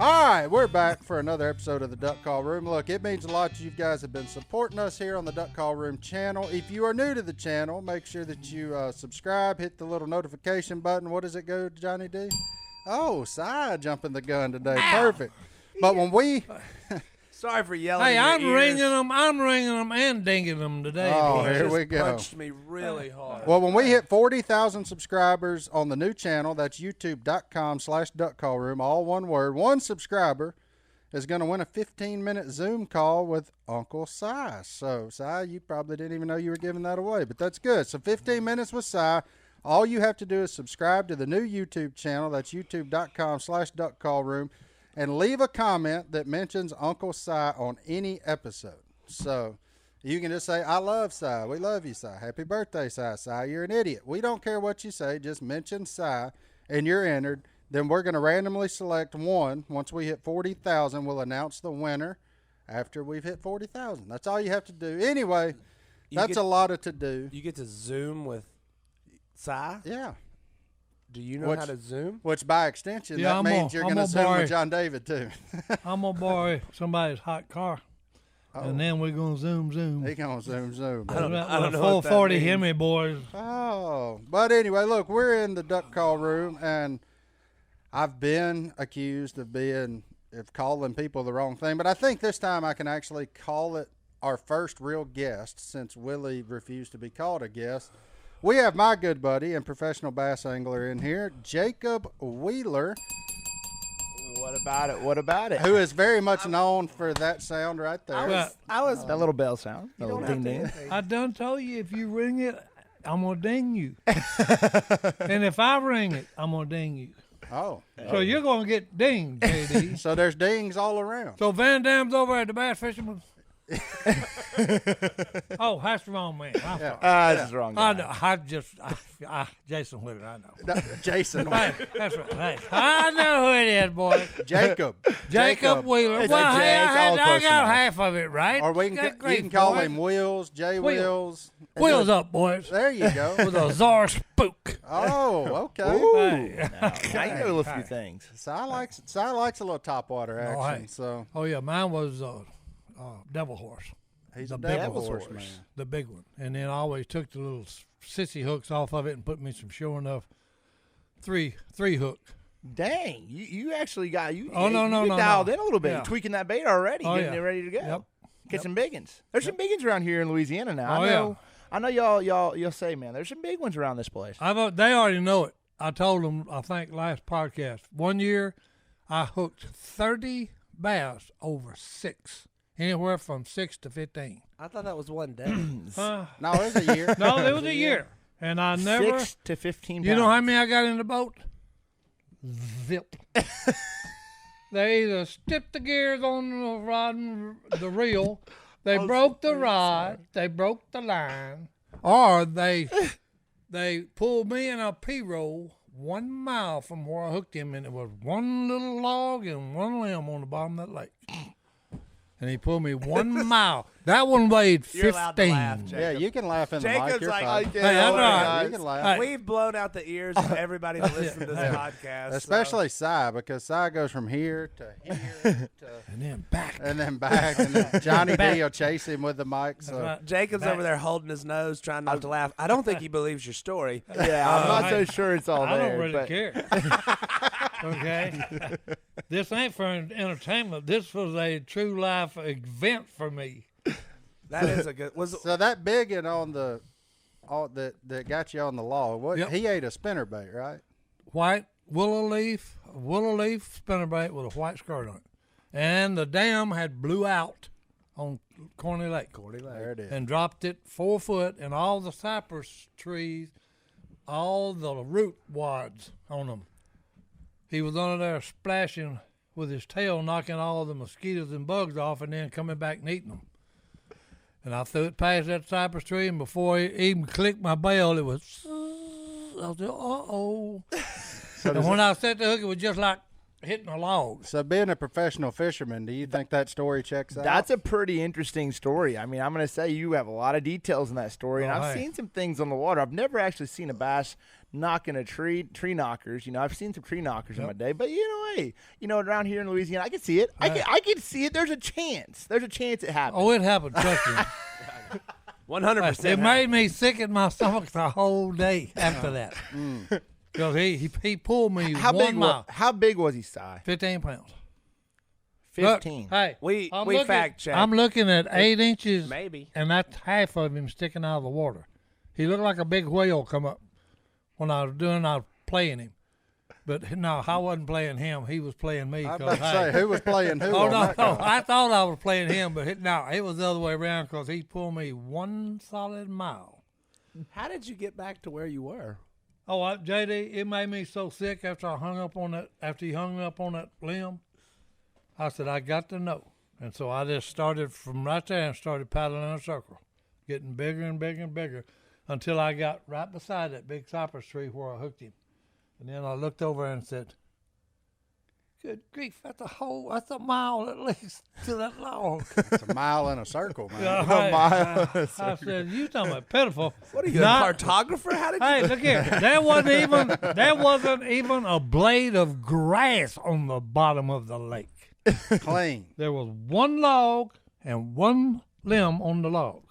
All right, we're back for another episode of the Duck Call Room. Look, it means a lot that you guys have been supporting us here on the Duck Call Room channel. If you are new to the channel, make sure that you subscribe, hit the little notification button. What does it go, Johnny D? Oh, Si jumping the gun today. Ow. Perfect. But when we... Sorry for yelling. Hey, I'm ears. ringing them and dinging them today. Oh, He here just we go. Punched me really hard. Well, when we hit 40,000 subscribers on the new channel, that's youtube.com/duckcallroom, all one word, one subscriber is going to win a 15-minute Zoom call with Uncle Si. So, Si, you probably didn't even know you were giving that away, but that's good. So 15 minutes with Si. All you have to do is subscribe to the new YouTube channel. That's youtube.com/duckcallroom. And leave a comment that mentions Uncle Si on any episode. So you can just say, I love Si. We love you, Si. Happy birthday, Si. Si, you're an idiot. We don't care what you say. Just mention Si, and you're entered. Then we're going to randomly select one. Once we hit 40,000, we'll announce the winner after we've hit 40,000. That's all you have to do. Anyway, that's a lot of to do. You get to Zoom with Si? Yeah. Do you know how to Zoom? Which, by extension, that means you're going to Zoom with John David, too. I'm going to borrow somebody's hot car, and then we're going to zoom. He going to zoom. I don't know 440 Hemi boys. Oh. But anyway, look, we're in the Duck Call Room, and I've been accused of calling people the wrong thing. But I think this time I can actually call it our first real guest, since Willie refused to be called a guest. We have my good buddy and professional bass angler in here, Jacob Wheeler. What about it? Who is very much known for that sound right there. I was that little bell sound. A little ding ding. I done told you if you ring it, I'm going to ding you. And if I ring it, I'm going to ding you. Oh. So you're going to get dinged, JD. So there's dings all around. So Van Dam's over at the Bass Fisherman's. Oh, that's the wrong man. This is wrong. I know. Jason Whitter, I know. Jason. Hey, that's right. Hey, I know who it is, boy. Jacob Wheeler. It's Well, a J. hey, It's all I close got enough. half of it right. Or you can call him Wheels, J Wheels. Wheels up, boys. There you go. With a czar spook. Oh, okay. Ooh. Hey. Now you know a few things. Si likes a little topwater action. hey. So Oh, yeah, mine was Devil Horse. he's The a big devil horse. horse man. The big one. And then I always took the little sissy hooks off of it and put me some sure enough three hook. Dang, you actually got you. Oh, no, you dialed in a little bit. Yeah. You're tweaking that bait already, getting yeah. it ready to go. Yep. Get some big ones. There's some big ones around here in Louisiana now. Oh, I know y'all say, man, there's some big ones around this place. They already know it. I told them, I think, last podcast. One year, I hooked 30 bass over 6. Anywhere from 6 to 15. I thought that was one day. No, it was a year. No, it was a year. And I never. 6 to 15 pounds. You know how many I got in the boat? Zip. They either stiffed the gears on the rod and the reel, they broke the rod, they broke the line, or they pulled me in a P-roll 1 mile from where I hooked him, and it was one little log and one limb on the bottom of that lake. And he pulled me 1 mile. That one weighed 15. You're allowed to laugh, Jacob. Yeah, you can laugh in the mic. Jacob's You're like, fine. Hey, that's all right. You can laugh. Hey. We've blown out the ears of everybody that listens to this podcast. Especially Si, because Si goes from here to here to And then back. and then back, and then Johnny D will chase him with the mic. So Right. Jacob's over there holding his nose, trying not to laugh. I don't think he believes your story. Yeah, I'm not so hey, sure it's all I there. don't really but care. Okay? This ain't for entertainment. This was a true life event for me. That is a good. So that biggin on that got you on the log. What Yep. he ate a spinnerbait, right? White willow leaf spinnerbait with a white skirt on it. And the dam had blew out on Corny Lake. There it is. And dropped it 4 foot, and all the cypress trees, all the root wads on them. He was under there splashing with his tail, knocking all the mosquitoes and bugs off, and then coming back and eating them. And I threw it past that cypress tree, and before he even clicked my bell, it was, I was like, uh-oh. And when I set the hook, it was just like hitting a log. So, being a professional fisherman, do you think that story checks out? That's a pretty interesting story. I mean, I'm going to say you have a lot of details in that story, and I've seen some things on the water. I've never actually seen a bass knocking a tree knockers. I've seen some tree knockers in my day, but hey, around here in Louisiana, I can see it. I can see it. There's a chance. There's a chance it happens. Oh, it happened. Trust me. 100%. It made me sick in my stomach the whole day after that. Because he pulled me one mile. How big was he, Si? 15 pounds. 15. Look, hey, We fact checked. I'm looking at 8 inches. Maybe. And that's half of him sticking out of the water. He looked like a big whale come up when I was playing him. But no, I wasn't playing him. He was playing me. I was about to say, who was playing who? Oh, on that no. call? I thought I was playing him, but it was the other way around because he pulled me 1 solid mile. How did you get back to where you were? Oh, JD, it made me so sick after he hung up on that limb. I said, I got to know. And so I just started from right there and started paddling in a circle, getting bigger and bigger and bigger until I got right beside that big cypress tree where I hooked him. And then I looked over and said, good grief, that's a mile at least to that log. It's a mile in a circle, man. I said, you talking about pitiful. What are you, a cartographer? How did you? Hey, look here. There wasn't even a blade of grass on the bottom of the lake. Clean. There was one log and one limb on the log.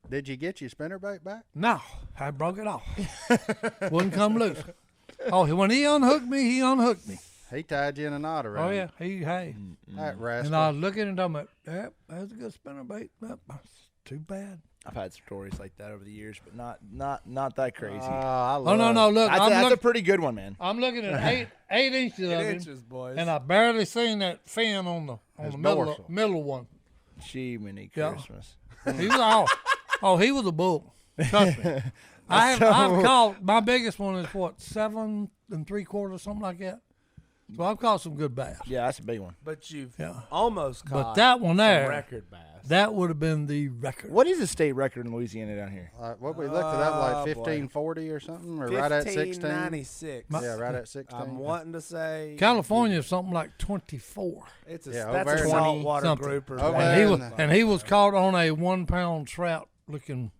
Did you get your spinnerbait back? No, I broke it off. Wouldn't come loose. Oh, when he unhooked me, he unhooked me. He tied you in a knot around. Oh, yeah. Hey. That rascal. And I was looking and talking about, yep, that's a good spinnerbait. Yep, too bad. I've had stories like that over the years, but not that crazy. I Oh, no, look. That's a pretty good one, man. I'm looking at eight inches of 8 him, inches, boys. and I barely seen that fin on the middle one. Gee, mini Yeah. Christmas. He was all. Oh, he was a bull. Trust me. I've caught, my biggest one is what, 7 3/4, something like that. So I've caught some good bass. Yeah, that's a big one. But you've Yeah. almost caught But that one there, some record bass. that would have been the record. What is the state record in Louisiana down here? What we looked it up, like Oh, boy. 1540 or something, or right at 16. 1596. Yeah, right at 16. I'm wanting to say California is something like 24. It's Yeah, that's over a in saltwater something. grouper. Over And there. he was caught on a 1 pound trout looking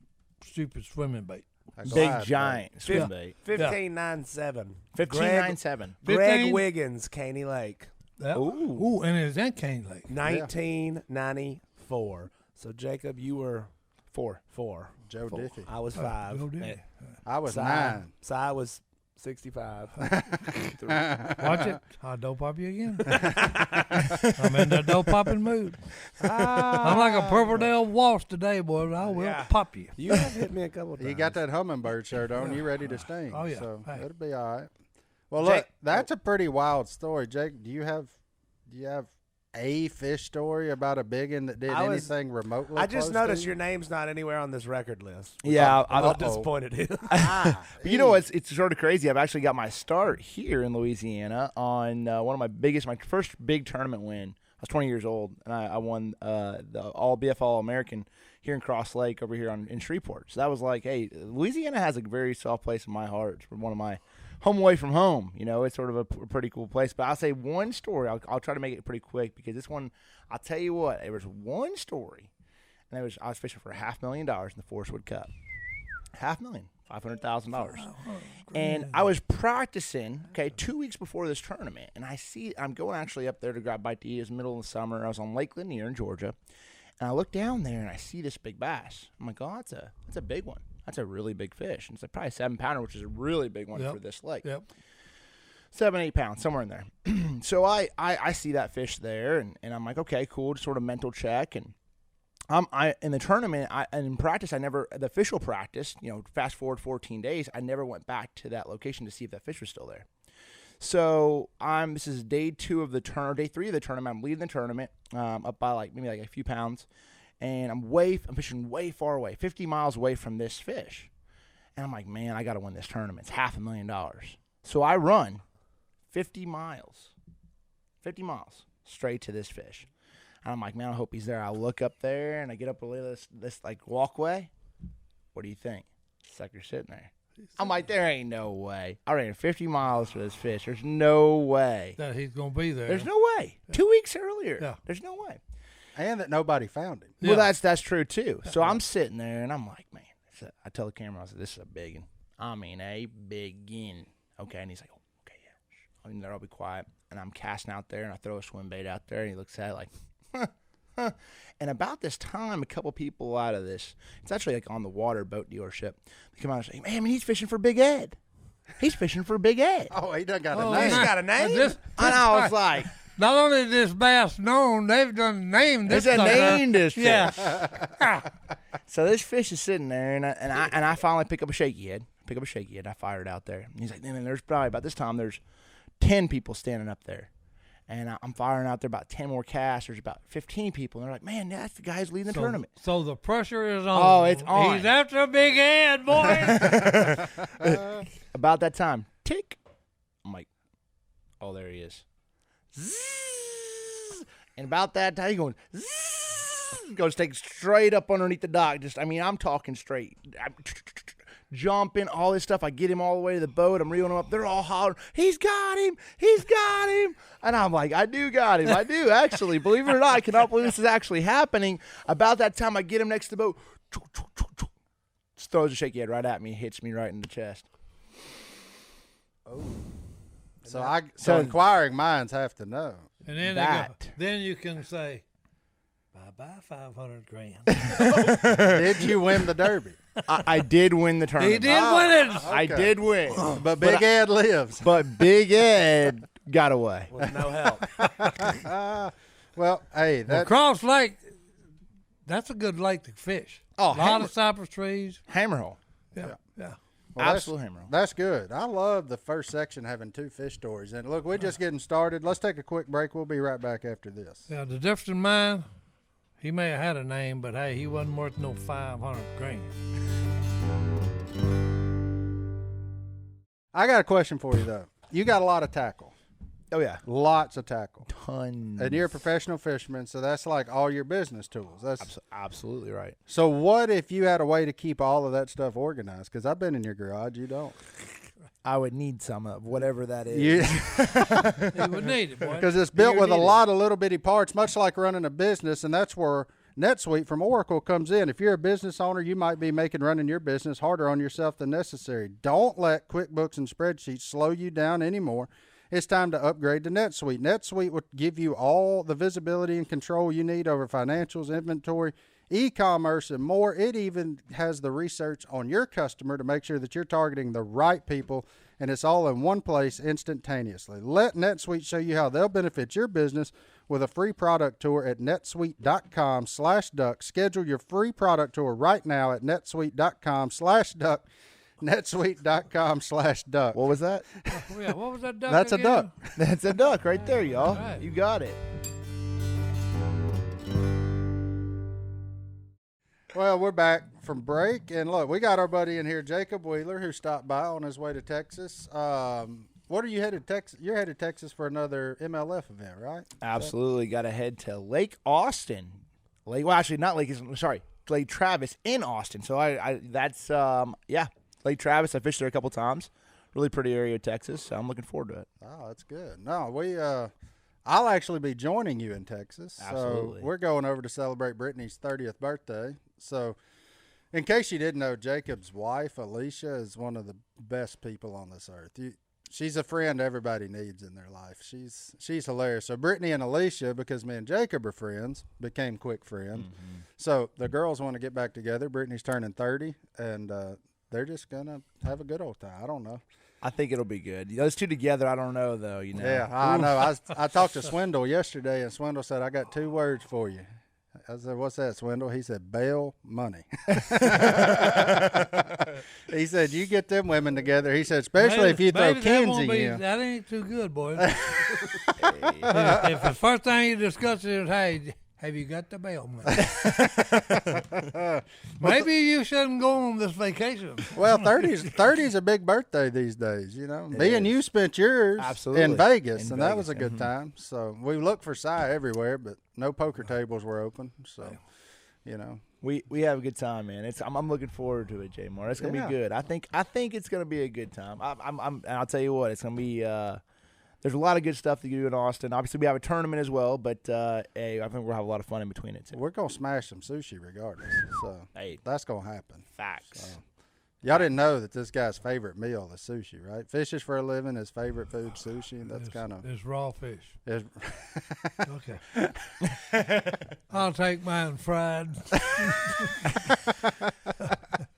stupid swimming bait. A Big glide giant swim bait. 1597. 1597. Greg Wiggins, Caney Lake. Yeah. Ooh. And it's in Cane Lake. 1994. So Jacob, you were 4. bait. Joe Diffie. I was 5. Go do it. I was Si 9. Si was 65. Watch it. I'll dope pop you again. I'm in that dope popping mood. I'm like a Purple Dale Walsh today, boy. I will Yeah. pop you. You have hit me a couple times. You got that hummingbird shirt on. You ready to sting. Oh, yeah. So Hey. it'll be all right. Well, Jake- look, that's a pretty wild story. Jake, do you have a fish story about a biggin that did anything remotely I just close noticed to your name's not anywhere on this record list. Yeah, I'm Uh-oh. disappointed in. But you know what's it's sort of crazy. I've actually got my start here in Louisiana on one of my first big tournament win. I was 20 years old, and I won the All BF American here in Cross Lake over here in Shreveport. So that was like, hey, Louisiana has a very soft place in my heart. It's one of my home away from home. It's sort of a pretty cool place. But I'll say one story. I'll try to make it pretty quick because this one, I'll tell you what, there was one story, and I was fishing for $500,000 in the Forest Wood Cup. $500,000, $500,000. And I was practicing, 2 weeks before this tournament, and I'm going actually up there to grab bite to eat. It was the middle of the summer. I was on Lake Lanier in Georgia, and I look down there and I see this big bass. I'm like, oh, that's a big one. That's a really big fish. And it's like probably a 7-pounder, which is a really big one for this lake. Yep. 7, 8 pounds, somewhere in there. So I see that fish there, and I'm like, okay, cool, just sort of mental check. And in the tournament, and in practice, the official practice, fast forward 14 days, I never went back to that location to see if that fish was still there. So this is day 2 of the tournament, day 3 of the tournament. I'm leading the tournament up by maybe a few pounds, and I'm fishing way far away, 50 miles away from this fish. And I'm like, man, I got to win this tournament. It's $500,000. So I run 50 miles straight to this fish. And I'm like, man, I hope he's there. I look up there, and I get up this walkway. What do you think? Sucker's sitting there. I'm like, there ain't no way. I ran 50 miles for this fish. There's no way. That he's gonna be there. There's no way. Yeah. 2 weeks earlier. Yeah. There's no way. And that nobody found him. Well, that's true too. So I'm sitting there and I'm like, man. I tell the camera, I said, this is a big one. I mean, a biggin. Okay, and he's like, oh, okay, yeah. I mean, I'll be quiet. And I'm casting out there, and I throw a swim bait out there, and he looks at it like, huh. And about this time, a couple people out of this, it's actually like on the water boat dealership, they come out and say, man, he's fishing for Big Ed. He's fishing for Big Ed. Oh, he done got a He's name. got a name? And I was like, not only is this bass known, they've done named this. There's a name this fish. Yeah. So this fish is sitting there, and I finally pick up a shaky head. I fire it out there. And he's like, man, there's probably, about this time, there's 10 people standing up there. And I'm firing out there about 10 more casts. There's about 15 people. And they're like, man, that's the guy who's leading the tournament. So the pressure is on. Oh, it's on. He's after a Big Ed, boy. About that time, tick. I'm like, oh, there he is. Zzz. And about that time, he's going, zzz, goes take straight up underneath the dock. I'm talking straight. I'm jumping, all this stuff. I get him all the way to the boat. I'm reeling him up. They're all hollering, he's got him. And I'm like, I do got him. I do, actually. Believe it or not, I cannot believe this is actually happening. About that time, I get him next to the boat. Just throws a shaky head right at me, hits me right in the chest. Oh. So inquiring minds have to know. And then that. Then you can say, bye-bye, 500 grand. Did you win the Derby? I did win the tournament. He did win it. Okay. I did win. But Big Ed lives. But Big Ed got away. With no help. Well, hey, Well, Cross Lake, that's a good lake to fish. Oh, a lot of cypress trees. Hammerhole. Yeah. well, Absolute hammerhole. That's good. I love the first section having 2 fish stories. And look, we're just getting started. Let's take a quick break. We'll be right back after this. Yeah, the difference in mine, he may have had a name, but hey, he wasn't worth no 500 grand. I got a question for you, though. You got a lot of tackle. Oh, yeah. Lots of tackle. Tons. And you're a professional fisherman, so that's like all your business tools. That's Absolutely right. So what if you had a way to keep all of that stuff organized? Because I've been in your garage. You don't. I would need some of whatever that is. He would need it, boy. Because it's built with a lot of little bitty parts, much like running a business, and that's where NetSuite from Oracle comes in. If you're a business owner, you might be making running your business harder on yourself than necessary. Don't let QuickBooks and spreadsheets slow you down anymore. It's time to upgrade to NetSuite. NetSuite will give you all the visibility and control you need over financials, inventory, e-commerce, and more. It even has the research on your customer to make sure that you're targeting the right people, and it's all in one place instantaneously. Let NetSuite show you how they'll benefit your business with a free product tour at netsuite.com/duck. Schedule your free product tour right now at netsuite.com/duck. netsuite.com/duck. What was that? Oh, yeah, what was that duck That's again? a duck. That's a duck right there, y'all. Right. You got it. Well, we're back from break, and look, we got our buddy in here, Jacob Wheeler, who stopped by on his way to Texas. What are you headed to Texas? You're headed to Texas for another MLF event, right? Absolutely. Got to head to Lake Austin. Lake Travis in Austin. So Lake Travis. I fished there a couple times. Really pretty area of Texas. So I'm looking forward to it. Oh, that's good. No, I'll actually be joining you in Texas. Absolutely. So we're going over to celebrate Brittany's 30th birthday. So in case you didn't know, Jacob's wife, Alicia, is one of the best people on this earth. She's a friend everybody needs in their life. She's hilarious. So Brittany and Alicia, because me and Jacob are friends, became quick friends. Mm-hmm. So the girls want to get back together. Brittany's turning 30, and they're just going to have a good old time. I don't know. I think it'll be good. Those two together, I don't know, though. Yeah, I know. I talked to Swindle yesterday, and Swindle said, I got 2 words for you. I said, what's that, Swindle? He said, bail money. He said, you get them women together. He said, especially if you throw Kenzie in. That ain't too good, boy. if the first thing you discuss is, hey, have you got the bail money? Maybe you shouldn't go on this vacation. Well, 30's a big birthday these days, you know. Me and you spent yours in Vegas, and that was a good time. So we looked for Si everywhere, but no poker tables were open. So, you know, We have a good time, man. I'm looking forward to it, J Mar. It's gonna be good. I think it's gonna be a good time. And I'll tell you what, it's gonna be. There's a lot of good stuff to do in Austin. Obviously, we have a tournament as well, but hey, I think we'll have a lot of fun in between it too. We're gonna smash some sushi regardless. So Hey, that's gonna happen. facts. So, y'all didn't know that this guy's favorite meal is sushi, right? Fishes for a living. His favorite food, sushi. That's kind of. It's raw fish. Okay. I'll take mine fried.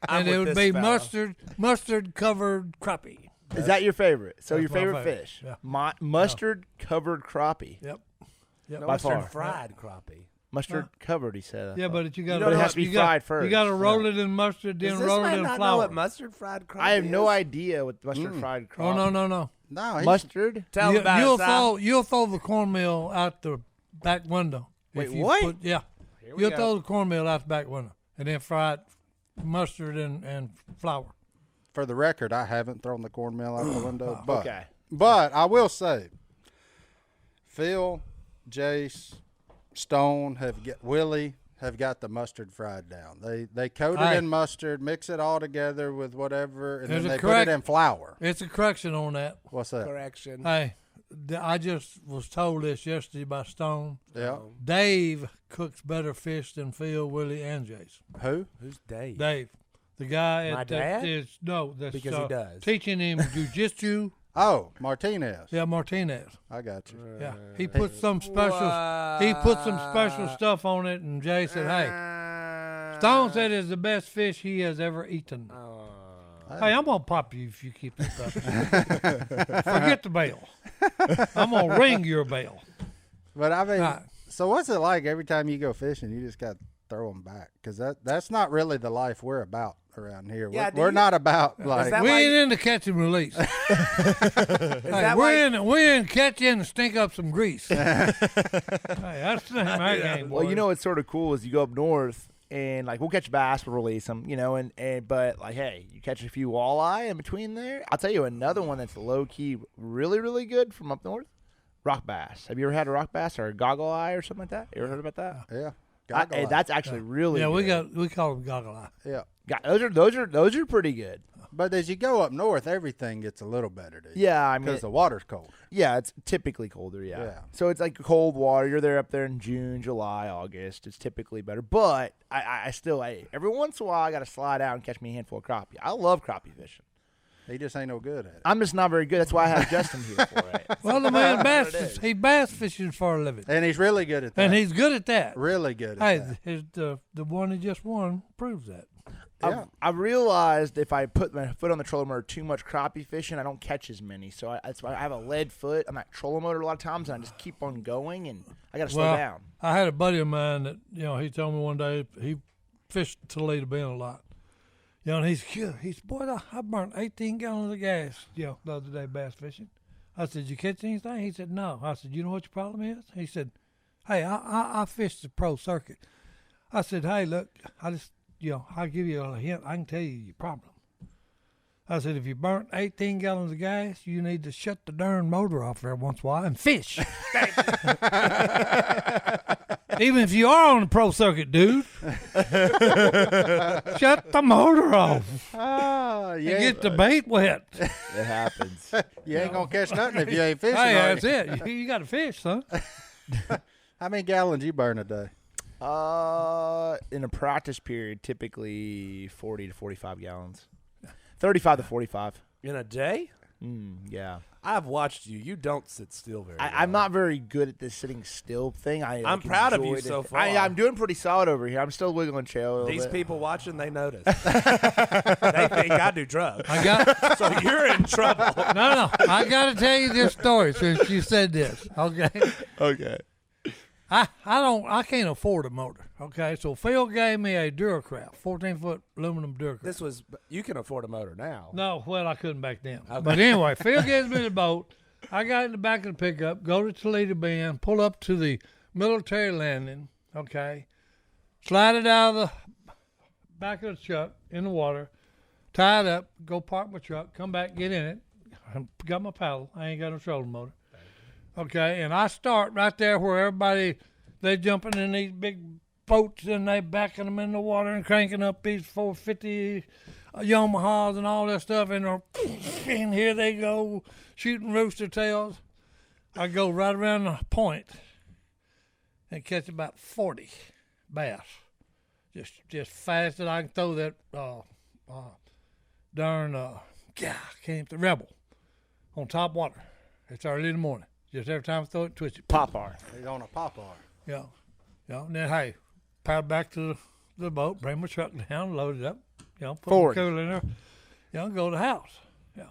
I'm And it with would this be fella. mustard covered crappie. Is that your favorite? So That's your my favorite favorite, fish? yeah. Mustard covered crappie. Yep. No By mustard far. fried crappie. Mustard covered. He said. Yeah, but you got don't But it know has to be fried first. You got to roll it in mustard, then Does this roll it man in not know flour. what mustard fried crappie I have no is? idea what mustard fried crappie. Oh no! No, he's, Mustard. Tell him about it, Si. You'll throw the cornmeal out the back window. Wait, if you what? Yeah. we You'll go. throw the cornmeal out the back window and then fry it mustard and flour. for the record, I haven't thrown the cornmeal out the window, but Okay. but I will say, Phil, Jace, Stone Willie have got the mustard fried down. They coat it Hey. in mustard, mix it all together with whatever, and There's then a they put correct- it in flour. It's a correction on that. What's that? Correction. Hey, I just was told this yesterday by Stone. Yeah. Dave cooks better fish than Phil, Willie, and Jace. Who? Who's Dave? Dave, the guy My at dad? that's Because he does. teaching him jujitsu. Oh, Martinez. Yeah, Martinez. I got you. Yeah, he put some special. He put some special stuff on it, and Jay said, "Hey, Stone said it's the best fish he has ever eaten." Hey, I'm gonna pop you if you keep this up. Forget the bail. I'm gonna ring your bail. But I mean, Right. so what's it like every time you go fishing? You just got to throw them back because that's not really the life we're about around here. Yeah, we're not about like. that We why ain't into catch and release. Hey, that why- we're in catch in and stink up some grease. Hey, that's the name of my game. Well, you boys. know what's sort of cool is you go up north and like we'll catch bass, we'll release them, you know, and but like hey, you catch a few walleye in between there. I'll tell you another one that's low key, really really good from up north. Rock bass. Have you ever had a rock bass or a goggle eye or something like that? You ever heard about that? Yeah. Hey, that's actually really Yeah, good. we call them goggle eye. Yeah. Those are pretty good. But as you go up north, everything gets a little better, dude. Yeah, I mean, Because the water's cold. yeah, it's typically colder. Yeah. Yeah. So it's like cold water. You're there up there in June, July, August. It's typically better. But I still, every once in a while, I got to slide out and catch me a handful of crappie. I love crappie fishing. He just ain't no good at it. I'm just not very good. That's why I have Justin here for it. Well, the man he bass fishing for a living, And he's really good at that. and he's good at that. really good at Hey, that. the one he just won proves that. Yeah. I realized if I put my foot on the trolling motor too much crappie fishing, I don't catch as many. So that's why I have a lead foot on that trolling motor a lot of times, and I just keep on going, and I got to slow down. I had a buddy of mine that he told me one day he fished Toledo Bend a lot. And he said, boy, I burnt 18 gallons of gas, the other day bass fishing. I said, you catch anything? He said, no. I said, you know what your problem is? He said, hey, I fished the pro circuit. I said, hey, look, I just, I'll give you a hint. I can tell you your problem. I said, if you burnt 18 gallons of gas, you need to shut the darn motor off there once in a while and fish. Even if you are on the pro circuit, dude. Shut the motor off. Oh, You get the bait wet. It happens. You ain't going to catch nothing if you ain't fishing. Hey, are that's you? it. You got to fish, son. How many gallons you burn a day? In a practice period, typically 40 to 45 gallons. 35 to 45. In a day? Yeah. I've watched you. You don't sit still very well. I'm not very good at this sitting still thing. I'm proud of you so far. I'm doing pretty solid over here. I'm still wiggling trail a little These bit. people watching, they notice. They think I do drugs. So you're in trouble. No. I got to tell you this story since you said this. Okay. Okay. I can't afford a motor. Okay. So Phil gave me a Duracraft, 14-foot aluminum Duracraft. You can afford a motor now. No, well, I couldn't back then. Okay. But anyway, Phil gives me the boat. I got in the back of the pickup, go to Toledo Bend, pull up to the military landing, okay, slide it out of the back of the truck in the water, tie it up, go park my truck, come back, get in it. I got my paddle. I ain't got no trolling motor. Okay, and I start right there where everybody, they jumping in these big boats and they backing them in the water and cranking up these 450 Yamahas and all that stuff, and here they go shooting rooster tails. I go right around the point and catch about 40 bass, just fast as I can throw that the Rebel on top water. It's early in the morning. Just every time I throw it, twist it. Popeye. He's on a popeye. Yeah. And then, hey, paddle back to the boat, bring my truck down, load it up, put my cooler in there, go to the house. Yeah.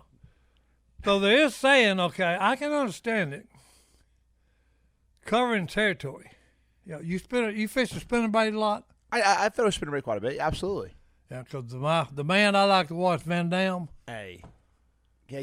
So there is saying, okay, I can understand it. Covering territory. You fish the spinnerbait a lot? I throw a spinnerbait quite a bit. Absolutely. Yeah, because the man I like to watch, Van Dam. Hey,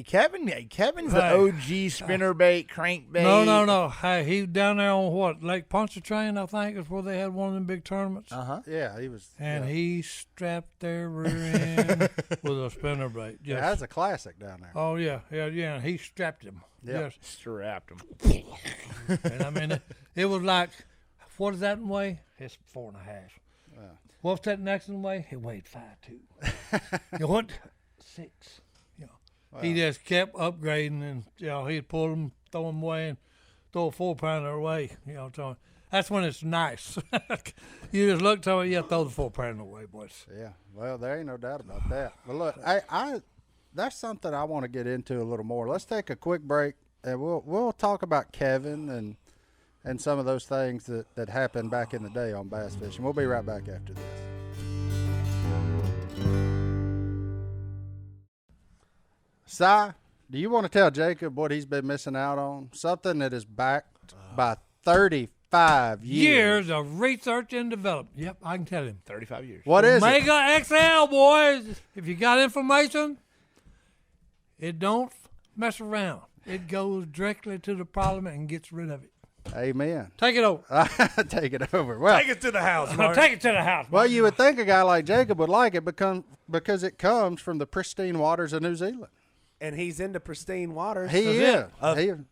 Kevin's the OG spinnerbait, crankbait. No. Hey, he was down there on what, Lake Pontchartrain, I think, is where they had one of them big tournaments. Yeah, he was. And he strapped their rear end with a spinnerbait. Yeah, that's a classic down there. Oh, yeah. And he strapped him. Yeah, strapped him. And I mean, it was like, what is that in weight? It's 4.5. What's that next in weight? It weighed 5.2. What? 6. Wow. He just kept upgrading, and he'd pull them, throw them away, and throw a 4-pounder away. So that's when it's nice. You just look to it, throw the 4-pounder away, boys. Yeah, well, there ain't no doubt about that. But look, I that's something I want to get into a little more. Let's take a quick break, and we'll talk about Kevin and some of those things that happened back in the day on bass fishing. We'll be right back after this. Si, do you want to tell Jacob what he's been missing out on? Something that is backed by 35 years of research and development. Yep, I can tell him. 35 years. What is it? Omega XL, boys. If you got information, it don't mess around. It goes directly to the problem and gets rid of it. Amen. Take it over. Take it over. Well, take it to the house. Take it to the house. Well, you would think a guy like Jacob would like it because it comes from the pristine waters of New Zealand. And he's into pristine waters. He is.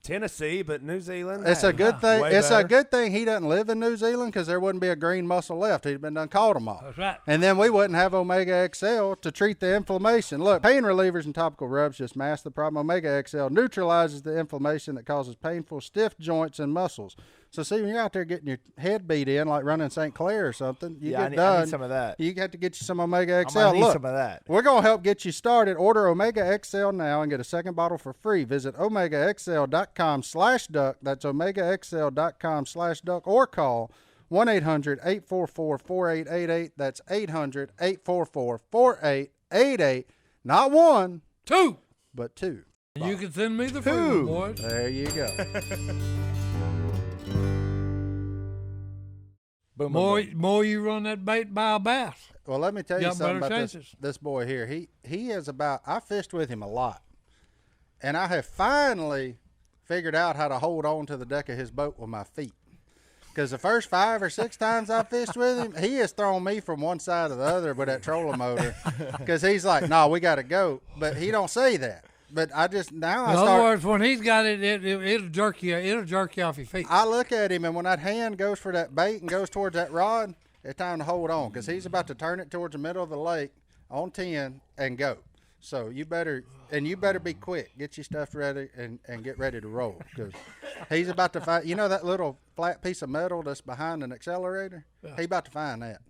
Tennessee, but New Zealand. It's a good thing. It's better. A good thing he doesn't live in New Zealand because there wouldn't be a green mussel left. He'd been done caught them all. That's right. And then we wouldn't have Omega XL to treat the inflammation. Look, pain relievers and topical rubs just mask the problem. Omega XL neutralizes the inflammation that causes painful, stiff joints and muscles. So see, when you're out there getting your head beat in, like running St. Clair or something, I need some of that. You have to get you some Omega XL. I need some of that. We're going to help get you started. Order Omega XL now and get a second bottle for free. Visit OmegaXL.com/duck. That's OmegaXL.com/duck or call 1-800-844-4888. That's 800-844-4888. Not one. Two. But two. You can send me the food, boys. There you go. Boom, more you run that bait by a bass. Well, let me tell you something about chances. this boy here. He is I fished with him a lot. And I have finally figured out how to hold on to the deck of his boat with my feet. Because the first 5 or 6 times I fished with him, he has thrown me from one side to the other with that trolling motor. Because he's like, no, we got to go. But he don't say that. But I just In other words, when he's got it, it'll jerk you. It'll jerk you off your feet. I look at him, and when that hand goes for that bait and goes towards that rod, it's time to hold on because he's about to turn it towards the middle of the lake on 10 and go. So you better be quick. Get your stuff ready and get ready to roll because he's about to find. You know that little flat piece of metal that's behind an accelerator? Yeah. He's about to find that.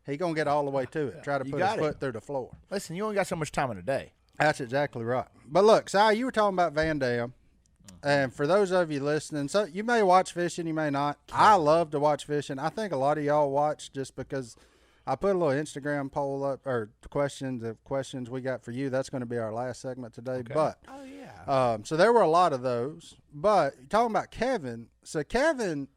He's gonna get all the way to it. Try to put his foot through the floor. Listen, you only got so much time in a day. That's exactly right. But look, Si, you were talking about Van Dam. And for those of you listening, so you may watch fishing, you may not. I love to watch fishing. I think a lot of y'all watch just because I put a little Instagram poll up, or questions we got for you. That's going to be our last segment today. Okay. But so there were a lot of those. But talking about Kevin, so Kevin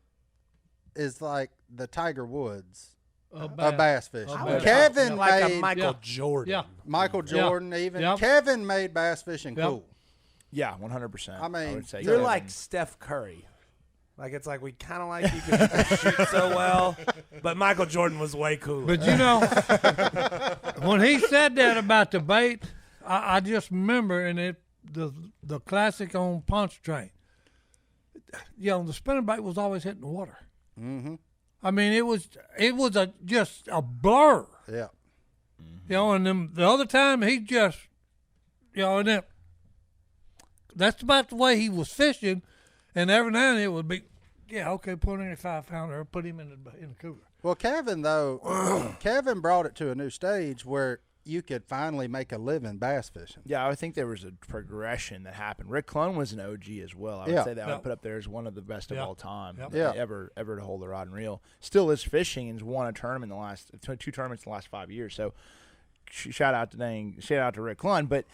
is like the Tiger Woods of bass fishing. Kevin like made a Michael Jordan. Yeah. Michael Jordan even. Kevin made bass fishing cool. Yeah, 100%. I mean, I would say you're like Steph Curry. Like it's like we kind of like you can shoot so well, but Michael Jordan was way cooler. But you know, when he said that about the bait, I just remember the classic on Pontchartrain. You know, the spinnerbait was always hitting the water. Mm-hmm. I mean, it was just a blur. Yeah. You know, and then the other time he just, you know, and then that's about the way he was fishing. And every now and then it would be, yeah, okay, put in a 5-pounder, put him in the cooler. Well, Kevin Kevin brought it to a new stage where you could finally make a living bass fishing. Yeah, I think there was a progression that happened. Rick Clun was an OG as well. I would say that I would put up there as one of the best of all time ever to hold the rod and reel. Still is fishing and has won a tournament in the last 2 tournaments in the last 5 years. So shout out to Rick Clun. But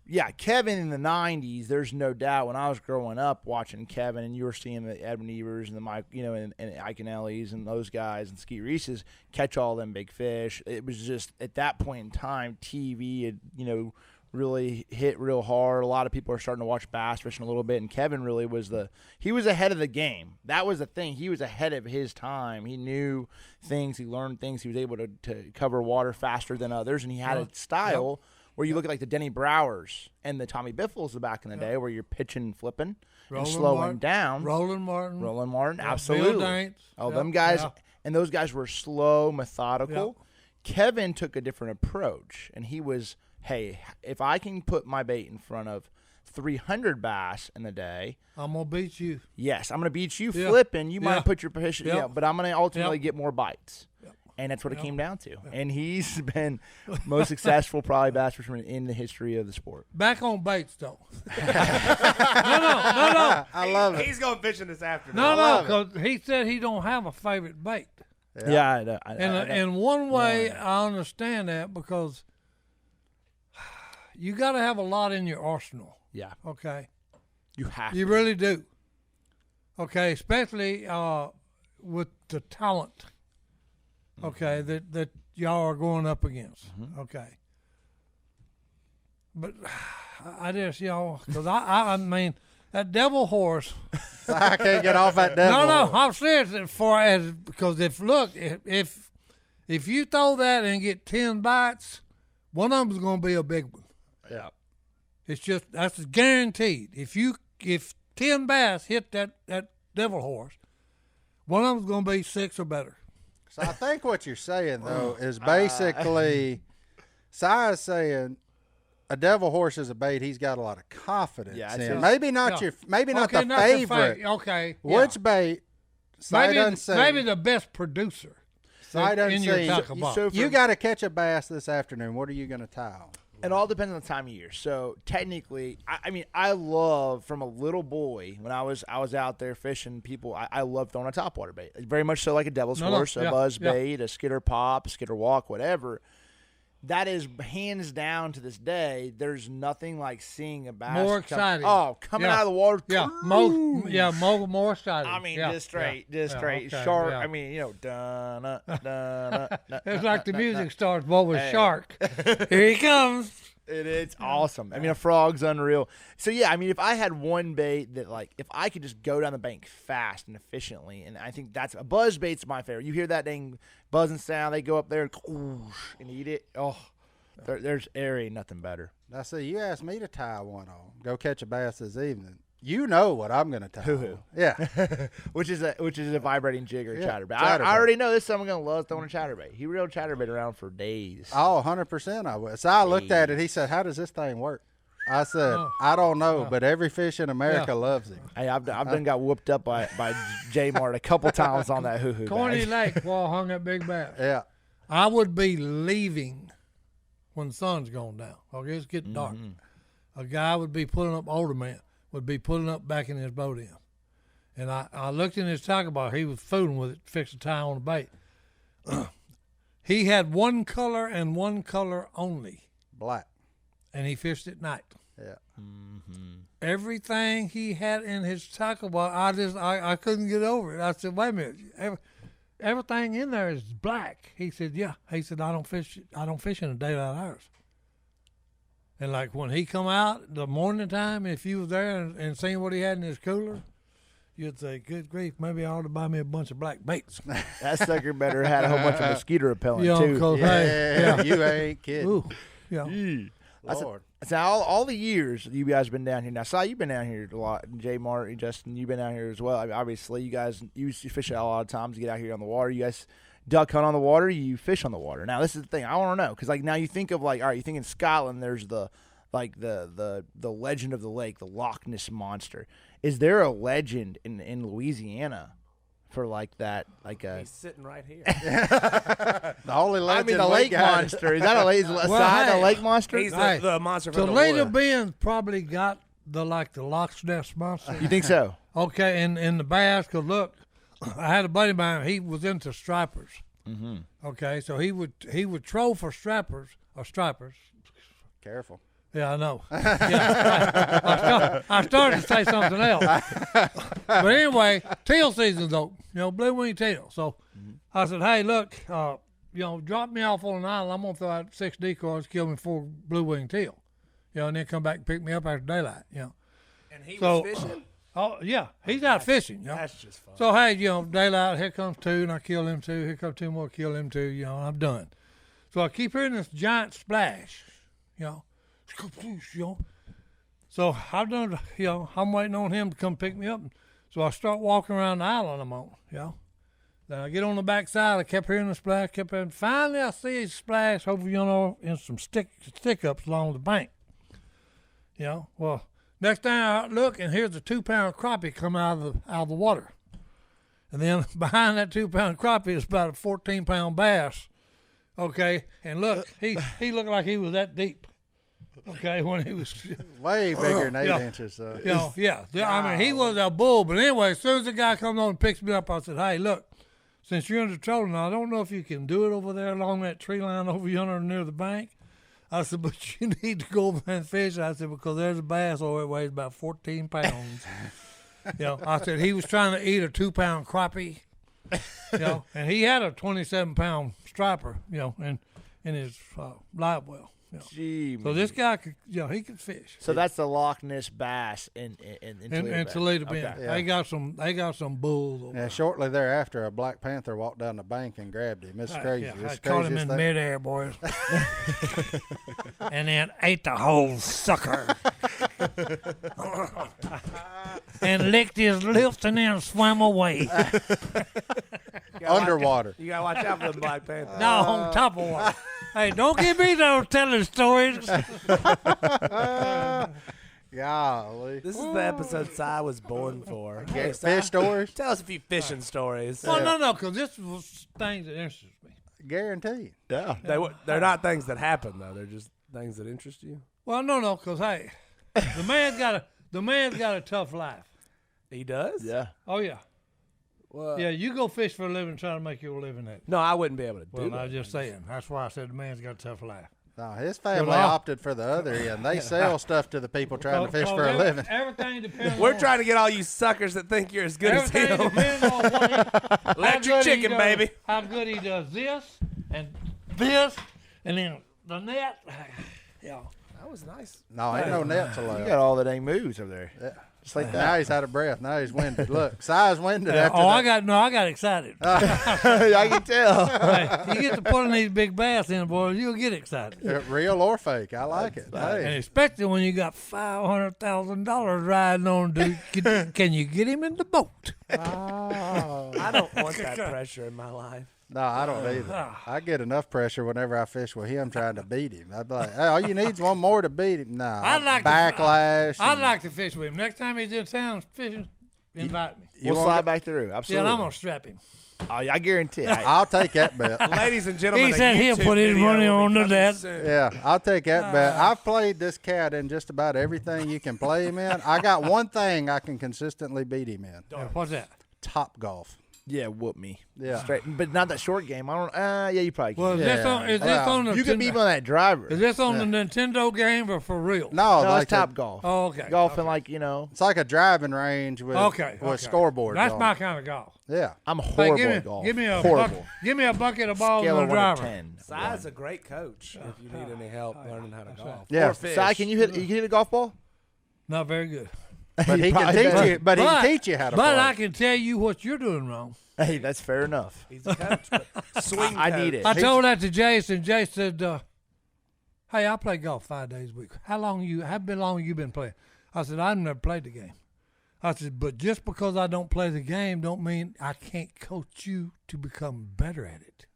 yeah, Kevin in the '90s. There's no doubt. When I was growing up watching Kevin, and you were seeing the Edwin Evers and the Mike, you know, and Ike and Ellie's and those guys and Skeet Reese's catch all them big fish. It was just at that point in time, TV had, you know, really hit real hard. A lot of people are starting to watch bass fishing a little bit, and Kevin really was he was ahead of the game. That was the thing. He was ahead of his time. He knew things. He learned things. He was able to cover water faster than others, and he had a style. Where you look at like the Denny Browers and the Tommy Biffles back in the day, where you're pitching and flipping and slowing down. Roland Martin, absolutely. Bill Daintz. Them guys, and those guys were slow, methodical. Kevin took a different approach, and he was, hey, if I can put my bait in front of 300 bass in the day, I'm gonna beat you. Yes, I'm gonna beat you flipping. You might put your position, but I'm gonna ultimately get more bites. And that's what it came down to. And he's been most successful probably bass fisherman in the history of the sport. Back on baits, though. No. I love it. He's going fishing this afternoon. No, because he said he don't have a favorite bait. Yeah, In one way, I understand that because you got to have a lot in your arsenal. Yeah. Okay. You have You really do. Okay, especially with the talent. Okay, that y'all are going up against. Okay, but I just because I mean that devil horse. I can't get off that devil. No, I'm serious. Because if you throw that and get 10 bites, one of them's going to be a big one. Yeah, that's guaranteed. If 10 bass hit that devil horse, one of them's going to be 6 or better. So I think what you're saying, though, is basically Si's saying a devil horse is a bait he's got a lot of confidence in. Maybe not the favorite. Okay. Which bait? Maybe the best producer. Sight unseen. You got to catch a bass this afternoon. What are you going to tie on? It all depends on the time of year. So technically, I mean, I love from a little boy when I was out there fishing. I love throwing a topwater bait, very much so like a devil's horse, a buzz bait, a skitter pop, a skitter walk, whatever. That is hands down to this day. There's nothing like seeing a bass more exciting. Coming out of the water. More exciting. I mean, just straight, shark. Yeah. I mean, you know, dun. It's like the music starts. What was shark? Here he comes. It's awesome. I mean, a frog's unreal. So yeah, I mean, if I had one bait that if I could just go down the bank fast and efficiently, and I think that's a buzz bait's my favorite. You hear that dang buzzing sound? They go up there and eat it. Oh, there ain't nothing better. Now, see, you asked me to tie one on. Go catch a bass this evening. You know what I'm going to tie. Hoo-hoo. Yeah. which is a vibrating jig or chatterbait. I already know this someone going to love throwing a chatterbait. He reeled chatterbait around for days. Oh, 100% I was. So I looked at it. He said, how does this thing work? I said, I don't know, but every fish in America loves him. Hey, I've done got whooped up by J-Mart a couple times on that hoo-hoo. Corny Lake while hung that big bass. Yeah. I would be leaving when the sun's going down. Okay, it's getting dark. A guy would be pulling up, older man, would be pulling up back in his boat in. And I looked in his tackle box. He was fooling with it, fixed a tie on the bait. He had one color and one color only. Black. And he fished at night. Yeah. Everything he had in his tackle box, I couldn't get over it. I said, wait a minute. Everything in there is black. He said, yeah. He said, I don't fish in the daylight hours. And like when he come out the morning time, if you was there and seen what he had in his cooler, you'd say, good grief, maybe I ought to buy me a bunch of black baits. That sucker better had a whole bunch of mosquito repellent too. You You ain't kidding. Ooh, yeah. Lord. So all the years you guys have been down here. Now, Si, you've been down here a lot. And Jay, Martin, Justin, you've been down here as well. I mean, obviously, you guys you fish a lot of times to get out here on the water. You guys duck hunt on the water. You fish on the water. Now, this is the thing. I want to know because like now you think of like all right, you think in Scotland there's the legend of the lake, the Loch Ness monster. Is there a legend in Louisiana for like that? Like a He's sitting right here. The only I legend mean, a we lake got monster. Is that a lake? hey, a lake monster? He's Hey, the monster from Toledo the water. Bend probably got the Loch Ness monster. You think so? Okay, in the bass, because look, I had a buddy of mine, he was into stripers. Mm-hmm. Okay, so he would troll for stripers. Careful. Yeah, I know. Yeah, I started to say something else. But anyway, teal season's open, blue wing teal. So I said, hey, look, drop me off on an island. I'm going to throw out 6 decoys, kill me 4 blue wing teal. And then come back and pick me up after daylight, And he So- was fishing? Oh, yeah, he's out fishing, That's just fun. So, hey, daylight, here comes 2, and I kill them 2. Here comes 2 more, kill them 2, and I'm done. So I keep hearing this giant splash, So I've done, I'm waiting on him to come pick me up. So I start walking around the island I'm on, Then I get on the backside. I kept hearing the splash, finally I see a splash over, in some stick-ups along the bank. Well, next thing I look, and here's a 2-pound crappie come out of the water. And then behind that 2-pound crappie is about a 14-pound bass. Okay, and look, he looked like he was that deep. Okay, when he was Way bigger than 8 Yeah. inches. So. yeah. I mean, he was a bull. But anyway, as soon as the guy comes on and picks me up, I said, hey, look, since you're under trolling, I don't know if you can do it over there along that tree line over yonder near the bank. I said, but you need to go over there and fish. I said, because there's a bass over there weighs about 14 pounds. I said, he was trying to eat a 2-pound crappie, and he had a 27-pound striper, in his live well. Gee, So this guy could, he could fish. So that's the Loch Ness bass in Toledo Bend. Okay. Yeah. They got some bulls over Yeah, there. shortly thereafter, a black panther walked down the bank and grabbed him. It's crazy. Yeah, It's I the caught him craziest in thing. midair, boys. And then ate the whole sucker. And licked his lips and then swam away. Underwater. You got to watch out for the Black Panther. No, on top of water. Hey, don't give me those telling stories. Golly. This is the episode Si was born for. Hey, Si, Fish stories? tell us a few fishing stories. Well, no, because this was things that interested me. Guaranteed. Yeah. They're not things that happen, though. They're just things that interest you. Well, no, because, hey, the man's got a tough life. He does? Yeah. Oh, yeah. Well, Yeah, you go fish for a living, try to make your living at it. No, I wouldn't be able to do Well, that. I was just saying. That's why I said the man's got a tough life. No, his family Well, opted for the other end. They sell stuff to the people trying to fish for a Because living. Everything depends We're on... trying to get all you suckers that think you're as good as Everything him. depends on what how Electric good he chicken, does- baby. How good he does this, and then the net. Yeah. That was nice. No, ain't no nets You allowed. got all the dang moves over there. Yeah. Just like Now that. he's out of breath. Now he's winded. Look, Si's winded after I that. got excited. I can tell. Hey, you get to pulling these big bass in, boy, you'll get excited. Real or fake. I like it. And Hey. especially when you got $500,000 riding on, dude. Can you get him in the boat? I don't want that pressure in my life. No, I don't either. I get enough pressure whenever I fish with him trying to beat him. I'd be like, hey, all you need is one more to beat him. Nah, I'd like to- backlash. I'd and- like to fish with him. Next time he's in town fishing, invite me. We'll won't slide get- back through. Yeah, Absolutely. and I'm going to strap him. I guarantee. I'll take that bet. Ladies and gentlemen, He a said he'll YouTube put his video money will be on the coming net. soon. Yeah, I'll take that bet. I've played this cat in just about everything you can play him in. I got one thing I can consistently beat him in. What's that? Top golf. Yeah, whoop me. Yeah. Straight, but not that short game. I don't. Yeah, you probably can. Well, Yeah. is this Well, on the you can beat me on that driver. Is this on the Nintendo game or for real? No, No, like it's Top Golf. Oh, okay. Golfing okay. it's like a driving range with Okay. with okay. scoreboards That's on my it. kind of golf. Yeah. I'm Hey, horrible give me, at golf. give me a horrible. give me a bucket of balls Scale and of a 1 to driver. 10. Si's a great coach if you need any help learning how to golf. Yeah. Or fish. Si, can you hit a golf ball? Not very good. But he can probably teach does. you. But he can teach you how to But play. I can tell you what you're doing wrong. Hey, that's fair enough. He's a coach. But swing I coach. need it. I told that to Jason. Jay said, Hey, I play golf 5 days a week. How long you been playing? I said, I've never played the game. I said, but just because I don't play the game don't mean I can't coach you to become better at it.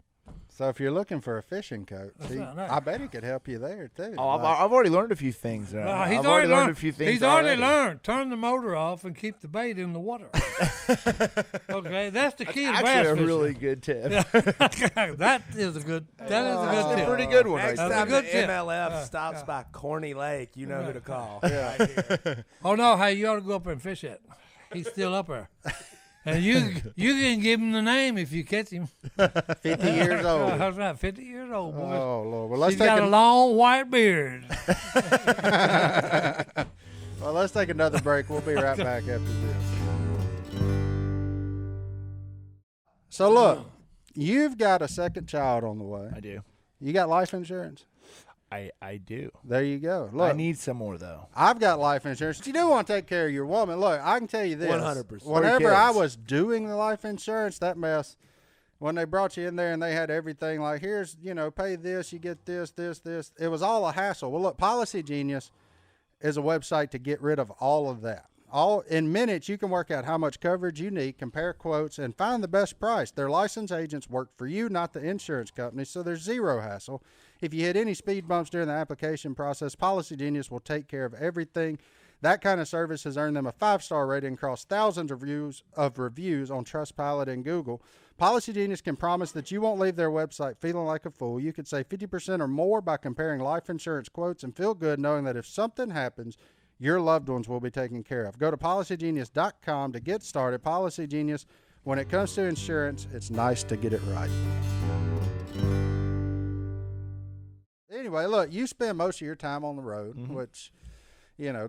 So if you're looking for a fishing coach, right. I bet he could help you there too. Oh, I've already learned a few things. He's I've already learned a few things. He's already learned. Turn the motor off and keep the bait in the water. Okay, that's the key to bass Actually, a fishing. really good tip. That is a good tip. A pretty good one. Next That's a time good the tip. MLF stops by Corny Lake, you know who to call. Oh no, hey, you ought to go up there and fish it. He's still up there. And you can give him the name if you catch him. 50 years old. That's right, 50 years old, boy. Oh Lord. Well, let's He's take got a long white beard. well, let's take another break. We'll be right back after this. So look, you've got a second child on the way. I do. You got life insurance? I do. There you go. Look, I need some more though. I've got life insurance. You do want to take care of your woman. Look, I can tell you this. 100%. Whenever I kids. was doing the life insurance, that mess, when they brought you in there and they had everything like, here's, pay this, you get this. It was all a hassle. Well, look, Policy Genius is a website to get rid of all of that. All in minutes, you can work out how much coverage you need, compare quotes, and find the best price. Their licensed agents work for you, not the insurance company, so there's zero hassle. If you hit any speed bumps during the application process, Policy Genius will take care of everything. That kind of service has earned them a 5-star rating across thousands of reviews on Trustpilot and Google. Policy Genius can promise that you won't leave their website feeling like a fool. You could save 50% or more by comparing life insurance quotes and feel good knowing that if something happens, your loved ones will be taken care of. Go to policygenius.com to get started. Policy Genius, when it comes to insurance, it's nice to get it right. Anyway, look, you spend most of your time on the road, which,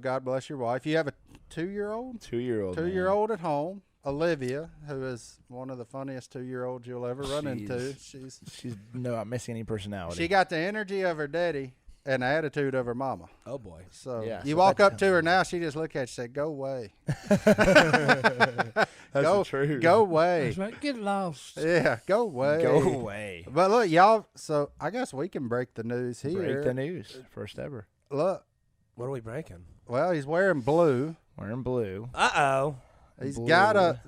God bless your wife. You have a 2-year-old? 2-year-old. 2-year-old at home. Olivia, who is one of the funniest 2-year-olds you'll ever run into. She's not missing any personality. She got the energy of her daddy and the attitude of her mama. Oh, boy. So Yeah, you so walk up to her now, she just look at you and say, go away. That's the truth. Go away. That's right. Get lost. Yeah, go away. Go away. But look, y'all, so I guess we can break the news here. Break the news. First ever. Look, What are we breaking? well, he's wearing blue. Wearing blue. Uh-oh. They've Blue. got a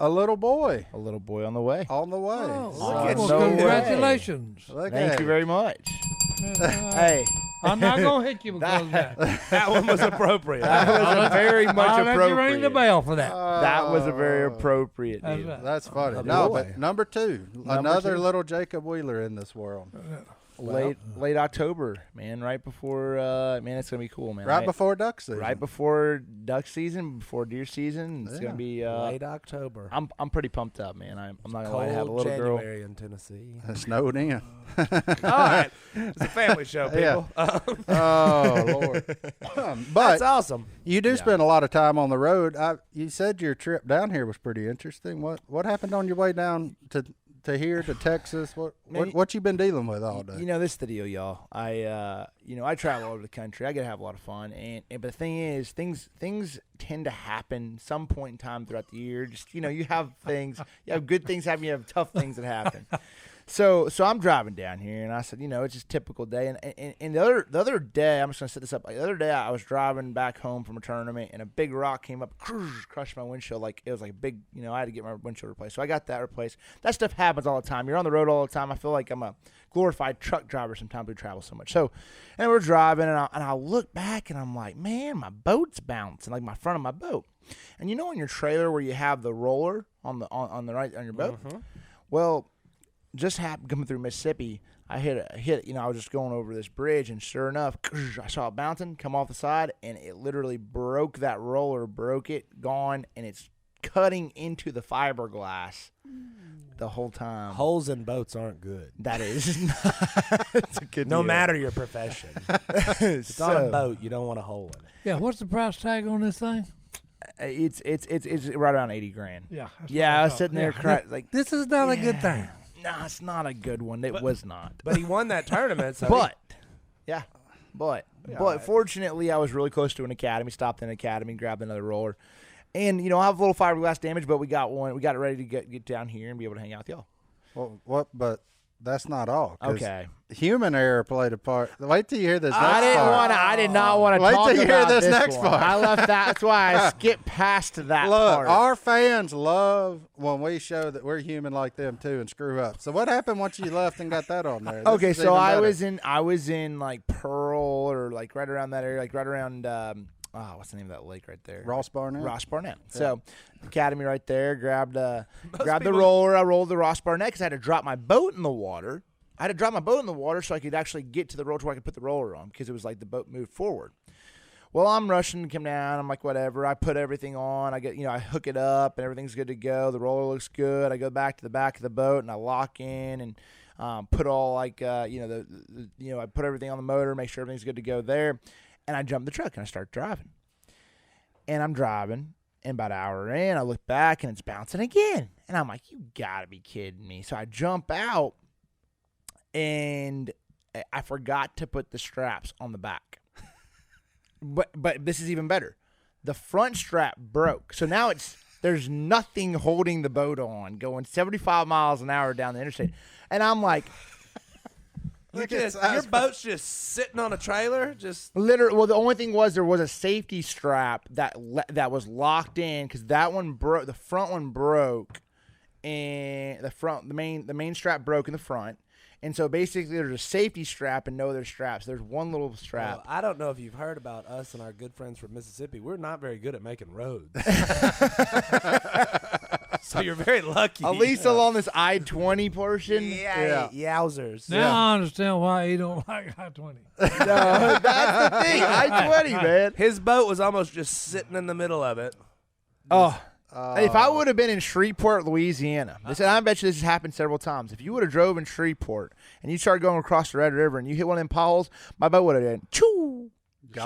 little boy A little boy on the way. on the way. Oh, So, look at well, no way. congratulations. look Thank at you it. very much. Hey, I'm not going to hit you because of that. That one was appropriate. that was a very much I'll let appropriate. you ring the bell for that. That was a very Oh, appropriate That's deal. right. That's funny. A No, boy. but number two, another little Jacob Wheeler in this world. Late October, man. Right before, it's gonna be cool, man. Right before duck season. right before duck season, before deer season. It's Yeah. gonna be. Late October. I'm pretty pumped up, man. I'm not gonna lie. I Cold have a little girl. January in Tennessee. It snowed in. All right. It's a family show, Yeah. people. Oh, Lord. That's But awesome. you do spend a lot of time on the road. You said your trip down here was pretty interesting. What happened on your way down to here to Texas? What you been dealing with all day? You know, this is the deal, y'all. I travel all over the country. I get to have a lot of fun, but the thing is, things tend to happen some point in time throughout the year. Just you have things, you have good things happen, you have tough things that happen. So I'm driving down here, and I said, it's just a typical day. And the other day, I'm just gonna set this up. Like, the other day, I was driving back home from a tournament, and a big rock came up, crushed my windshield. Like it was like a big, I had to get my windshield replaced. So I got that replaced. That stuff happens all the time. You're on the road all the time. I feel like I'm a glorified truck driver sometimes. We travel so much. So, and we're driving, and I look back, and I'm like, man, my boat's bouncing, like my front of my boat. And in your trailer where you have the roller on the right on your boat, well. Just happened coming through Mississippi. I hit. I was just going over this bridge, and sure enough, I saw it bouncing, come off the side, and it literally broke that roller, gone, and it's cutting into the fiberglass the whole time. Holes in boats aren't good. That is, it's a good No deal. matter your profession. It's on a So, boat. You don't want a hole in it. Yeah, what's the price tag on this thing? It's right around $80,000. Yeah. that's Yeah, what I was thought. sitting there Yeah. crying, like, This is not a good thing. nah, it's not a good one. It was not. But he won that tournament. So But fortunately, I was really close to an academy. Stopped in an academy, grabbed another roller, and I have a little fiberglass damage, but we got one. We got it ready to get down here and be able to hang out with y'all. Well, what? But that's not all. 'Cause Okay. human error played a part. Wait till you hear this next part. I did not want to Wait talk till you hear about this this next one. part. I left that. That's why I skipped past that Look, part. our fans love when we show that we're human like them too and screw up. So what happened once you left and got that on there? This Okay, is so even I better. was in like Pearl or like right around that area, like right around what's the name of that lake right there? Ross Barnett. Ross Barnett. So academy right there. Grabbed the people- roller. I rolled the Ross Barnett because I had to drop my boat in the water. I had to drop my boat in the water so I could actually get to the roller where I could put the roller on because it was like the boat moved forward. Well, I'm rushing to come down. I'm like, whatever. I put everything on. I I hook it up and everything's good to go. The roller looks good. I go back to the back of the boat and I lock in and put all I put everything on the motor, make sure everything's good to go there. And I jump the truck and I start driving. And I'm driving. And about an hour in, I look back and it's bouncing again. And I'm like, you gotta be kidding me. So I jump out and I forgot to put the straps on the back. But this is even better. The front strap broke. So now there's nothing holding the boat on going 75 miles an hour down the interstate. And I'm like, Look at this. Your boat's just sitting on a trailer, just literally. Well, the only thing was there was a safety strap that was locked in because that one broke. The front one broke, and the main strap broke in the front. And so basically, there's a safety strap and no other straps. There's one little strap. Well, I don't know if you've heard about us and our good friends from Mississippi. We're not very good at making roads. So you're very lucky. At least along this I-20 portion. Yowzers. Now I understand why he don't like I-20. No, that's the thing. I-20, man. His boat was almost just sitting in the middle of it. Oh. If I would have been in Shreveport, Louisiana, I bet you this has happened several times. If you would have drove in Shreveport and you started going across the Red River and you hit one of them potholes, my boat would have been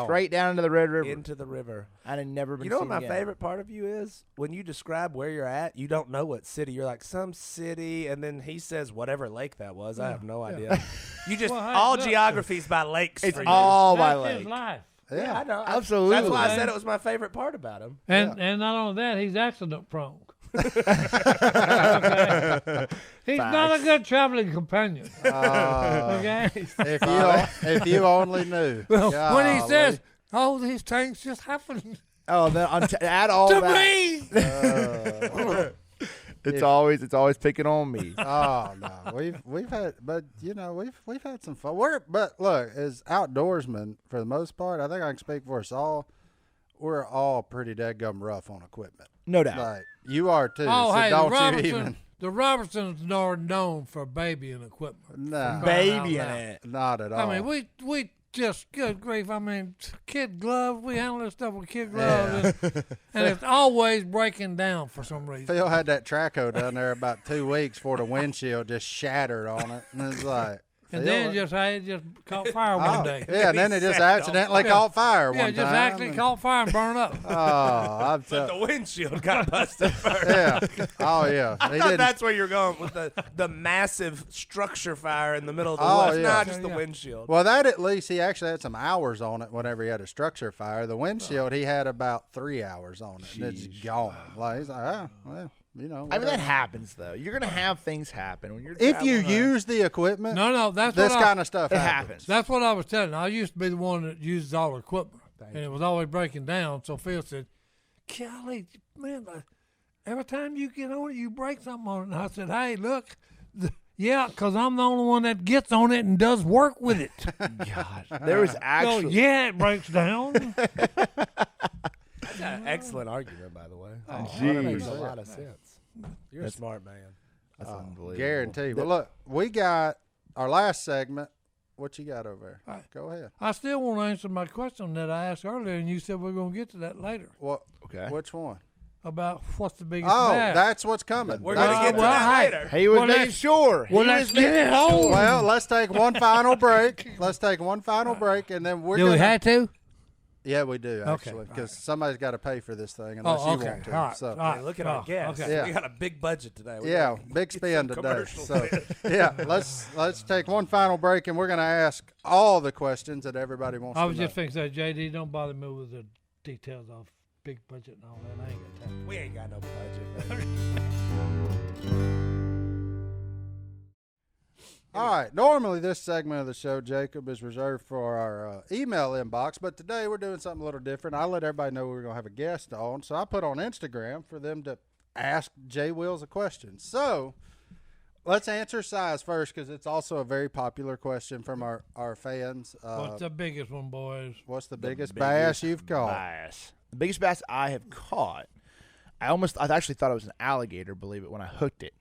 straight down into the Red River. Into the river. I'd have never been. You know seen what my again. favorite part of you is? When you describe where you're at, you don't know what city. You're like, some city, and then he says whatever lake that was. I have no idea. You just, Well, hey, all look. geography's by lakes It's for you. all by That's his lake. life. Yeah, I know. Absolutely. That's why I said it was my favorite part about him. And not only that, he's accident prone. Okay. He's not a good traveling companion. Okay. If you only knew. When he Golly. says, "Oh, these things just happen Oh, then add all to that. me," It's always picking on me. Oh no, we've had, but we've had some fun. But look, as outdoorsmen, for the most part, I think I can speak for us all. We're all pretty dadgum rough on equipment. No doubt. Like you are too. oh, so hey, don't you even? the Robertsons are known for babying equipment. Nah, Baby in out loud. it. not at all. I mean, we just, good grief. I mean, kid gloves. We handle this stuff with kid gloves, and it's always breaking down for some reason. Phil had that Traco down there about 2 weeks before the windshield just shattered on it, and it's like. And Phil, then it just caught fire one day. Yeah, and then it just accidentally caught fire one Yeah, time. just actually caught fire and burned up. Oh, I'm But the windshield got busted first. yeah. Oh, yeah. I He thought didn't. that's where you're going with the massive structure fire in the middle of the Oh, west. yeah. Not just the Yeah. windshield. Well, that at least he actually had some hours on it whenever he had a structure fire. The windshield, he had about 3 hours on it, and it's gone. Like, he's like, well, I mean, that whatever. happens, though. You're going to have things happen. When you're If you traveling around. use the equipment, No, that's this what kind of stuff It happens. happens. That's what I was telling you. I used to be the one that uses all the equipment, and it was always breaking down. So Phil said, "Golly, man, every time you get on it, you break something on it." And I said, "Hey, look, yeah, because I'm the only one that gets on it and does work with it." Gosh, there was So actually. yeah, it breaks down. That's an excellent argument, by the way. geez. That makes a lot of sense. You're a smart man. That's unbelievable. Guaranteed. Well, look, we got our last segment. What you got over there? All right. Go ahead. I still want to answer my question that I asked earlier, and you said we're going to get to that later What? Okay. Which one? about what's the biggest Oh, bass. that's what's coming. We're That's- going to get to well, that hey. later. He was Well, making let's- sure. He well, was let's get making it on. sure. Well, let's take one final break. Let's take one final break, and then we're Do gonna. we have to? Yeah, we do Okay, actually, because somebody's got to pay for this thing unless Oh, you okay. want to. All right. So, All right. Hey, look at our Oh, guests. okay. Yeah. We got a big budget today. We yeah, gotta big get spend some today. commercials So, in. yeah, let's take one final break, and we're gonna ask all the questions that everybody wants I to was know. just thinking, say, JD, don't bother me with the details of big budget and all that. I ain't got time. We ain't got no budget. All right. Normally, this segment of the show, Jacob, is reserved for our email inbox, but today we're doing something a little different. I let everybody know we were going to have a guest on, so I put on Instagram for them to ask Jay Wills a question. So let's answer size first, because it's also a very popular question from our fans. What's the biggest one, boys? What's the biggest bass you've caught? The biggest bass I have caught, I actually thought it was an alligator, believe it, when I hooked it.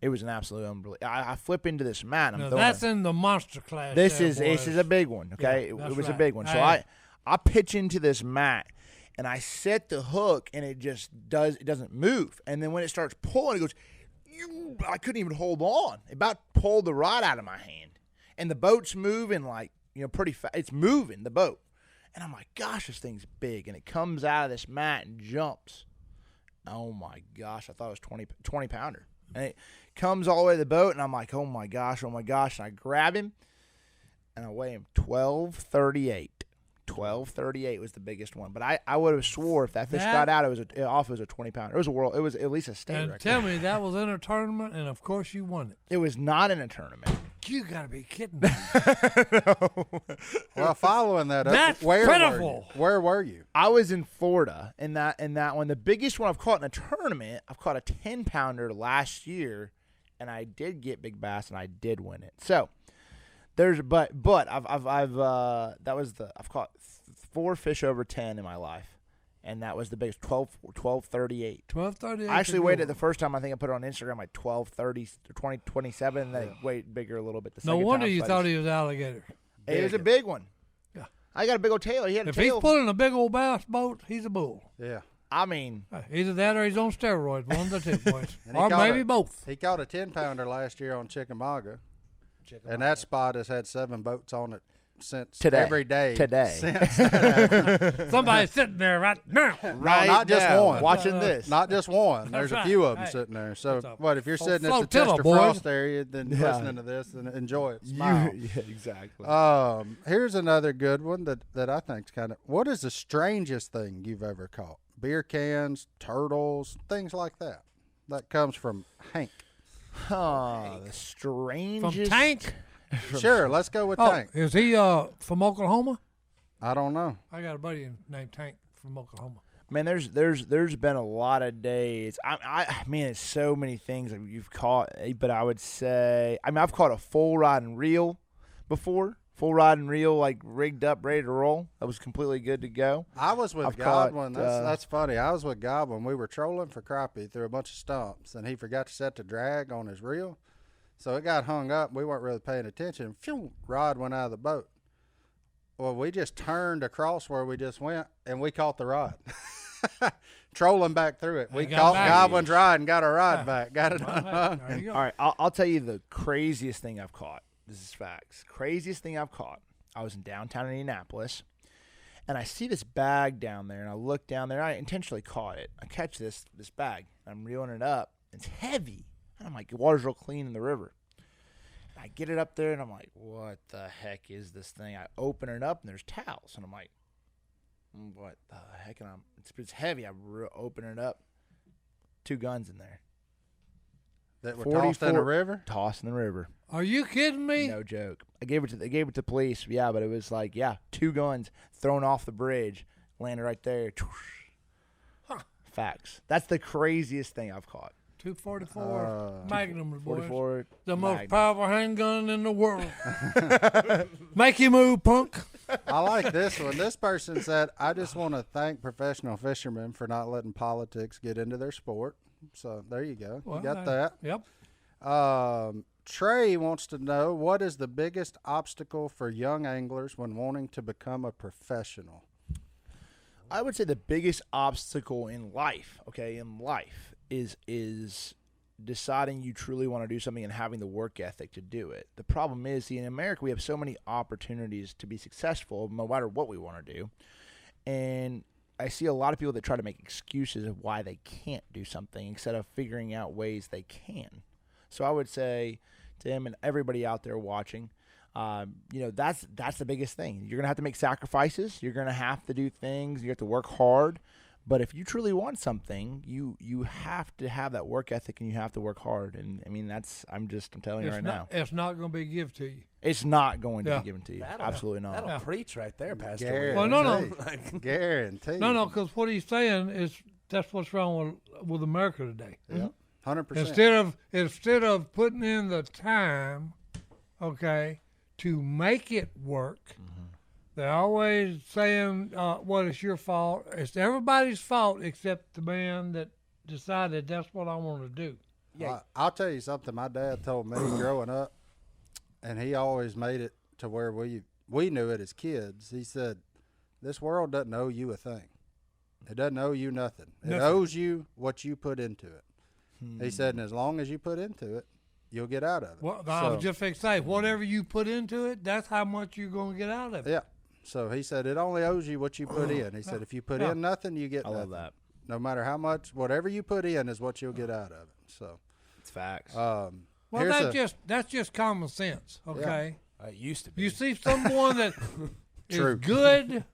It was an absolute unbelievable. I flip into this mat. And That's in the monster class. This is a big one. Okay, Yeah, it was right. a big one. So I pitch into this mat, and I set the hook, and it doesn't move. And then when it starts pulling, it goes. I couldn't even hold on. It about pulled the rod out of my hand, and the boat's moving pretty fast. It's moving the boat, and I'm like, gosh, this thing's big, and it comes out of this mat and jumps. Oh my gosh, I thought it was 20 pounder. And it comes all the way to the boat, and I'm like, oh my gosh. And I grab him, and I weigh him 1238. 1238 was the biggest one. But I would have swore if that fish got out, it was a 20-pounder. It was at least a state record. Tell me, that was in a tournament, and of course you won it. It was not in a tournament. You got to be kidding me. No. Well, following that up, That's pitiful. Where were you? I was in Florida in that one. The biggest one I've caught in a tournament, I've caught a 10-pounder last year, and I did get big bass, and I did win it. So I've caught 4 fish over 10 in my life, and that was the biggest 1238. 1238. I actually weighed it the first time. I think I put it on Instagram like 1230 or 2027, and then it weighed bigger a little bit. No wonder you thought he was alligator. It was a big one. Yeah. I got a big old tail. He had a If tail. he's pulling a big old bass boat, he's a bull. Yeah. I mean, Either that or he's on steroids. One of the two, boys. And he Or caught maybe both. He caught a 10-pounder last year on Chickamauga, and that spot has had 7 boats on it since Today. every day. Today. Since Somebody's sitting there right now. right not just now, one. watching this. Not just one. There's right. a few of them Hey. sitting there. So, What's up? what if you're sitting at the flotilla, Chester boys. Frost area, then Yeah. listening to this and enjoy it. Smile. Yeah, exactly. Here's another good one that I think's kind of. What is the strangest thing you've ever caught? Beer cans, turtles, things like that. That comes from Hank. The strangest. From Tank? Sure, let's go with Oh, Tank. is he from Oklahoma? I don't know. I got a buddy named Tank from Oklahoma. Man, there's been a lot of days. I mean, it's so many things that you've caught. But I would say, I've caught a full rod and reel before. Full rod and reel, like rigged up, ready to roll. That was completely good to go. I was with I've caught, Godwin. That's funny. I was with Godwin. We were trolling for crappie through a bunch of stumps, and he forgot to set the drag on his reel. So it got hung up. We weren't really paying attention. Phew, rod went out of the boat. Well, we just turned across where we just went, and we caught the rod. Trolling back through it. We got caught back. Godwin's rod and got our rod back. Got it Well, unhung. there you go. All right, I'll tell you the craziest thing I've caught. This is facts. Craziest thing I've caught. I was in downtown Indianapolis, and I see this bag down there, and I look down there. I intentionally caught it. I catch this bag. I'm reeling it up. It's heavy. And I'm like, the water's real clean in the river. And I get it up there, and I'm like, what the heck is this thing? I open it up, and there's towels. And I'm like, what the heck? And it's heavy. I open it up. 2 guns in there. That were tossed in the 44 river? Tossed in the river. Are you kidding me? No joke. They gave it to police. Yeah, but it was like, 2 guns thrown off the bridge, landed right there. Huh. Facts. That's the craziest thing I've caught. 244 Magnum, boys. 44. The most Magnum. powerful handgun in the world. Make you move, punk. I like this one. This person said, I just want to thank professional fishermen for not letting politics get into their sport. So there you go. Well, you got that. Yep. Trey wants to know, what is the biggest obstacle for young anglers when wanting to become a professional? I would say the biggest obstacle in life, is deciding you truly want to do something and having the work ethic to do it. The problem is, see, in America, we have so many opportunities to be successful no matter what we want to do. And I see a lot of people that try to make excuses of why they can't do something instead of figuring out ways they can. So I would say to him and everybody out there watching, that's the biggest thing. You're going to have to make sacrifices. You're going to have to do things. You have to work hard. But if you truly want something, you have to have that work ethic and you have to work hard. And I mean, I'm telling you right now. It's not going to be given to you. It's not going to be given to you. Absolutely not. That'll preach right there, Pastor. Guarantee. Well, no. Guarantee. No, because what he's saying is that's what's wrong with America today. Yeah, 100%. Instead of putting in the time, okay, to make it work, they're always saying, "Well, it's your fault." It's everybody's fault except the man that decided that's what I want to do. Yeah, I'll tell you something. My dad told me growing up, and he always made it to where we knew it as kids. He said, "This world doesn't owe you a thing. It doesn't owe you nothing. It owes you what you put into it." He said, "And as long as you put into it, you'll get out of it." Well, I was just going to say, whatever you put into it, that's how much you're going to get out of it. Yeah. So he said, it only owes you what you put in. He said, if you put in nothing, you get nothing. I love that. No matter how much, whatever you put in is what you'll get out of it. So it's facts. Well, that's just common sense, okay? Yeah. It used to be. You see someone that is good,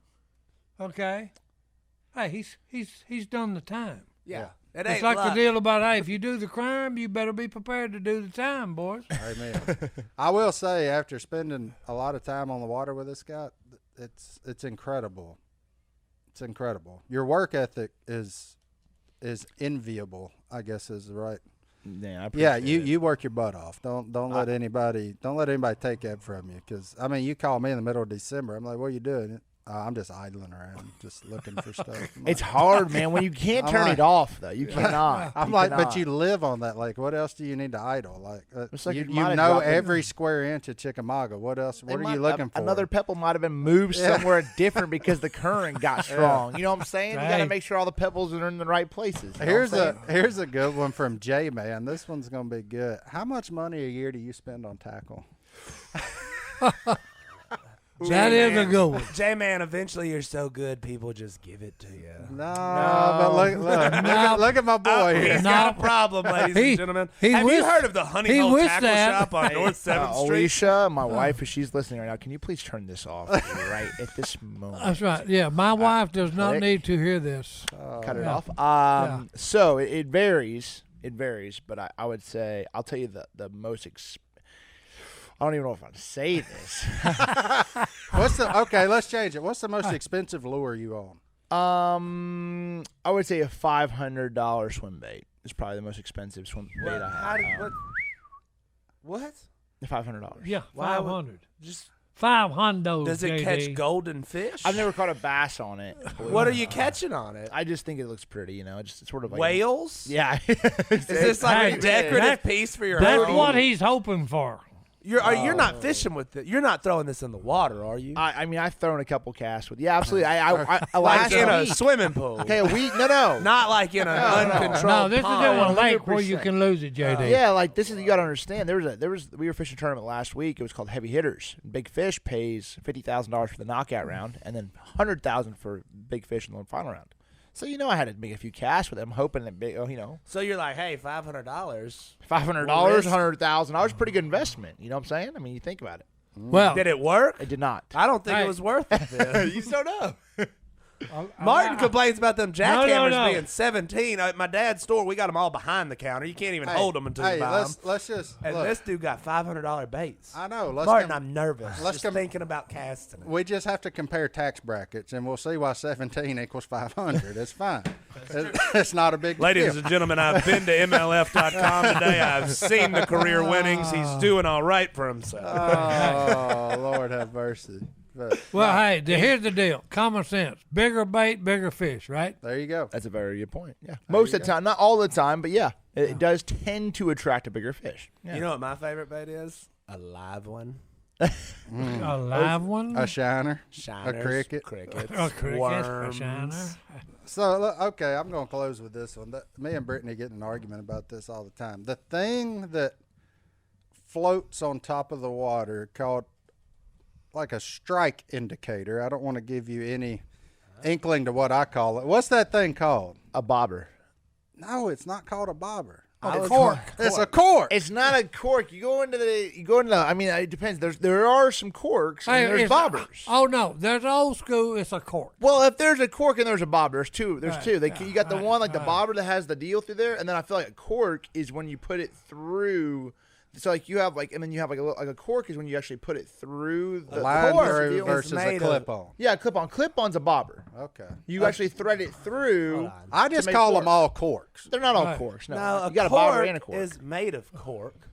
okay? Hey, he's done the time. Yeah. It's like the deal about, hey, if you do the crime, you better be prepared to do the time, boys. Amen. I will say, after spending a lot of time on the water with this guy, it's incredible. It's incredible. Your work ethic is enviable, I guess is the right. Yeah, I appreciate you work your butt off. Don't let anybody take that from you. Because I mean, you call me in the middle of December. I'm like, what are you doing? I'm just idling around, just looking for stuff. It's hard, man. When you can't turn it off, though, you cannot. But you live on that. Like, what else do you need to idle? Like, you know every square inch of Chickamauga. What else? What are you looking for? Another pebble might have been moved somewhere different because the current got strong. You know what I'm saying? Right. You got to make sure all the pebbles are in the right places. Here's a good one from J Man. This one's gonna be good. How much money a year do you spend on tackle? That is a good one. J-Man, eventually you're so good, people just give it to you. No, but look at my boy here. He's got a problem, ladies and gentlemen. Have you heard of the Honey Hole Tackle Shop on North 7th Street? Alicia, my wife, if she's listening right now, can you please turn this off right at this moment? That's right. Yeah, my wife does not need to hear this. Cut it off. So it varies. It varies, but I would say, I'll tell you the most I don't even know if I can say this. Okay, let's change it. What's the most expensive lure you own? I would say a $500 swim bait is probably the most expensive swim bait I have. What? $500. Yeah, 500. Just 500. Does it catch golden fish? I've never caught a bass on it. What are you catching on it? I just think it looks pretty, you know. It's sort of like whales. Yeah. Is this like a decorative piece for your home? That's what he's hoping for. You're not fishing with it. You're not throwing this in the water, are you? I mean, I've thrown a couple casts with. Yeah, absolutely. Like in a swimming pool. Okay, a week. No. Not like in an uncontrolled No, this pond. is in a lake where you can lose it, JD. Yeah, like this is, you got to understand. We were fishing a tournament last week. It was called Heavy Hitters. Big Fish pays $50,000 for the knockout round, and then $100,000 for Big Fish in the final round. So, you know, I had to make a few casts with them, hoping that, So you're like, hey, $500. $500, $100,000, pretty good investment. You know what I'm saying? I mean, you think about it. Well, Did it work? It did not. I don't think it was worth it. You don't know. Martin complains about them jackhammers No. being 17. At my dad's store, we got them all behind the counter. You can't even hold them until you buy them. Let's just And look. this dude got $500 baits. I know. Martin, I'm nervous. let's Just thinking about casting it. We just have to compare tax brackets, and we'll see why 17 equals 500. It's fine. It's not a big Ladies deal. and gentlemen, I've been to MLF.com today. I've seen the career winnings. He's doing all right for himself. Oh, Lord have mercy. But, well, hey, here's the deal. Common sense. Bigger bait, bigger fish, right? there you go. That's a very good point. Yeah. Most of the time, not all the time, but yeah, it does tend to attract a bigger fish. Yeah. You know what my favorite bait is? A live one. A live one? A shiner. Shiners, A cricket. crickets, A cricket, worms. a shiner. So, okay, I'm going to close with this one. Me and Brittany get in an argument about this all the time. The thing that floats on top of the water called like a strike indicator. I don't want to give you any inkling to what I call it. What's that thing called? A bobber. No, it's not called a bobber. A cork. It's a cork. It's not a cork. You go into the. I mean, it depends. There are some corks and there's bobbers. Oh no, there's old school. It's a cork. Well, if there's a cork and there's a bobber, there's two. You got the one like the bobber that has the deal through there, and then I feel like a cork is when you put it through. So like you have like, and then you have like a cork is when you actually put it through the line cork through versus a clip-on. Yeah, clip-on. Clip-on's a bobber. Okay. You actually thread it through. I just call them all corks. They're not all corks. No, Now, you got a bobber and a cork. is made of cork,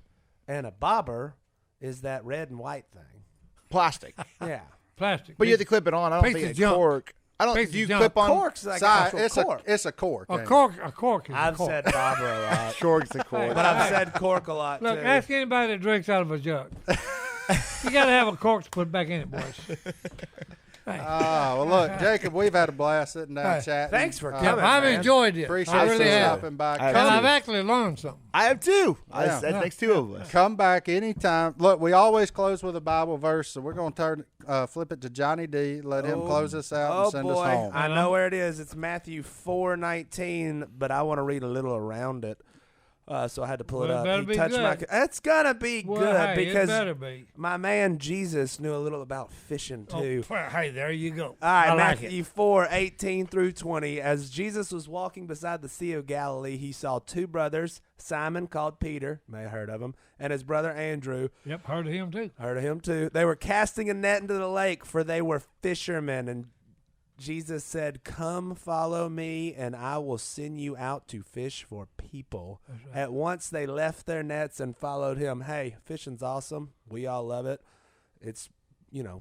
and a bobber is that red and white thing. Plastic. Yeah. Plastic. But you have to clip it on. I don't Piece think of it's junk. cork. I don't. Piece Do you of junk. clip on Cork's like Side, actual it's cork. a cork. A ain't it? cork is I've a cork. said bobber a lot, cork's a cork? but I've said cork a lot Look, too. ask anybody that drinks out of a jug. You got to have a cork to put back in it, boys. Well, look, Jacob, we've had a blast sitting down Hey, chatting. thanks for Yeah, coming. I've man. enjoyed it. Appreciate I you really have. stopping by. I And have I've actually learned something. I have two. Yeah. That makes two of us. Come back anytime. Look, we always close with a Bible verse, so we're going to flip it to Johnny D. Let him close us out and send us home. I know where it is. It's Matthew 4:19, but I want to read a little around it. So I had to pull it Well, it up. better He be touched my. good. It's gonna be Well, good hey, because it better be. my man Jesus knew a little about fishing too. Oh, hey, there you go. All right, I like Matthew it. 4:18 through 20. As Jesus was walking beside the Sea of Galilee, he saw two brothers, Simon called Peter, may have heard of him, and his brother Andrew. Yep, heard of him too. Heard of him too. They were casting a net into the lake, for they were fishermen. And Jesus said, "Come, follow me, and I will send you out to fish for people." Right. At once they left their nets and followed him. Hey, fishing's awesome. We all love it. It's,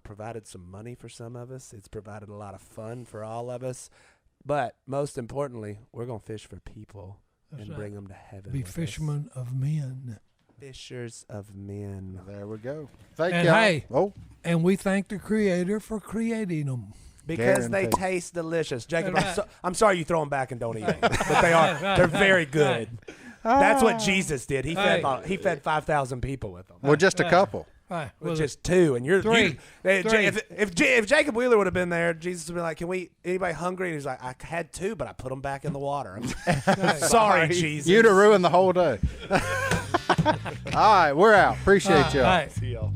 provided some money for some of us. It's provided a lot of fun for all of us. But most importantly, we're going to fish for people and right. bring them to heaven. Be with us. fishermen of men. Fishers of men. There we go. Thank And you. hey, Oh, and we thank the Creator for creating them. Because they Guaranteed. taste delicious. Jacob, Right. I'm sorry you throw them back and don't eat them. But they are. They're very good. That's what Jesus did. He fed 5,000 people with them. well, just a couple. Right. With just two. And you're Three. If Jacob Wheeler would have been there, Jesus would be like, anybody hungry? And he's like, I had two, but I put them back in the water. Sorry, Jesus. You'd have ruined the whole day. All right, we're out. Appreciate y'all. Right. See y'all.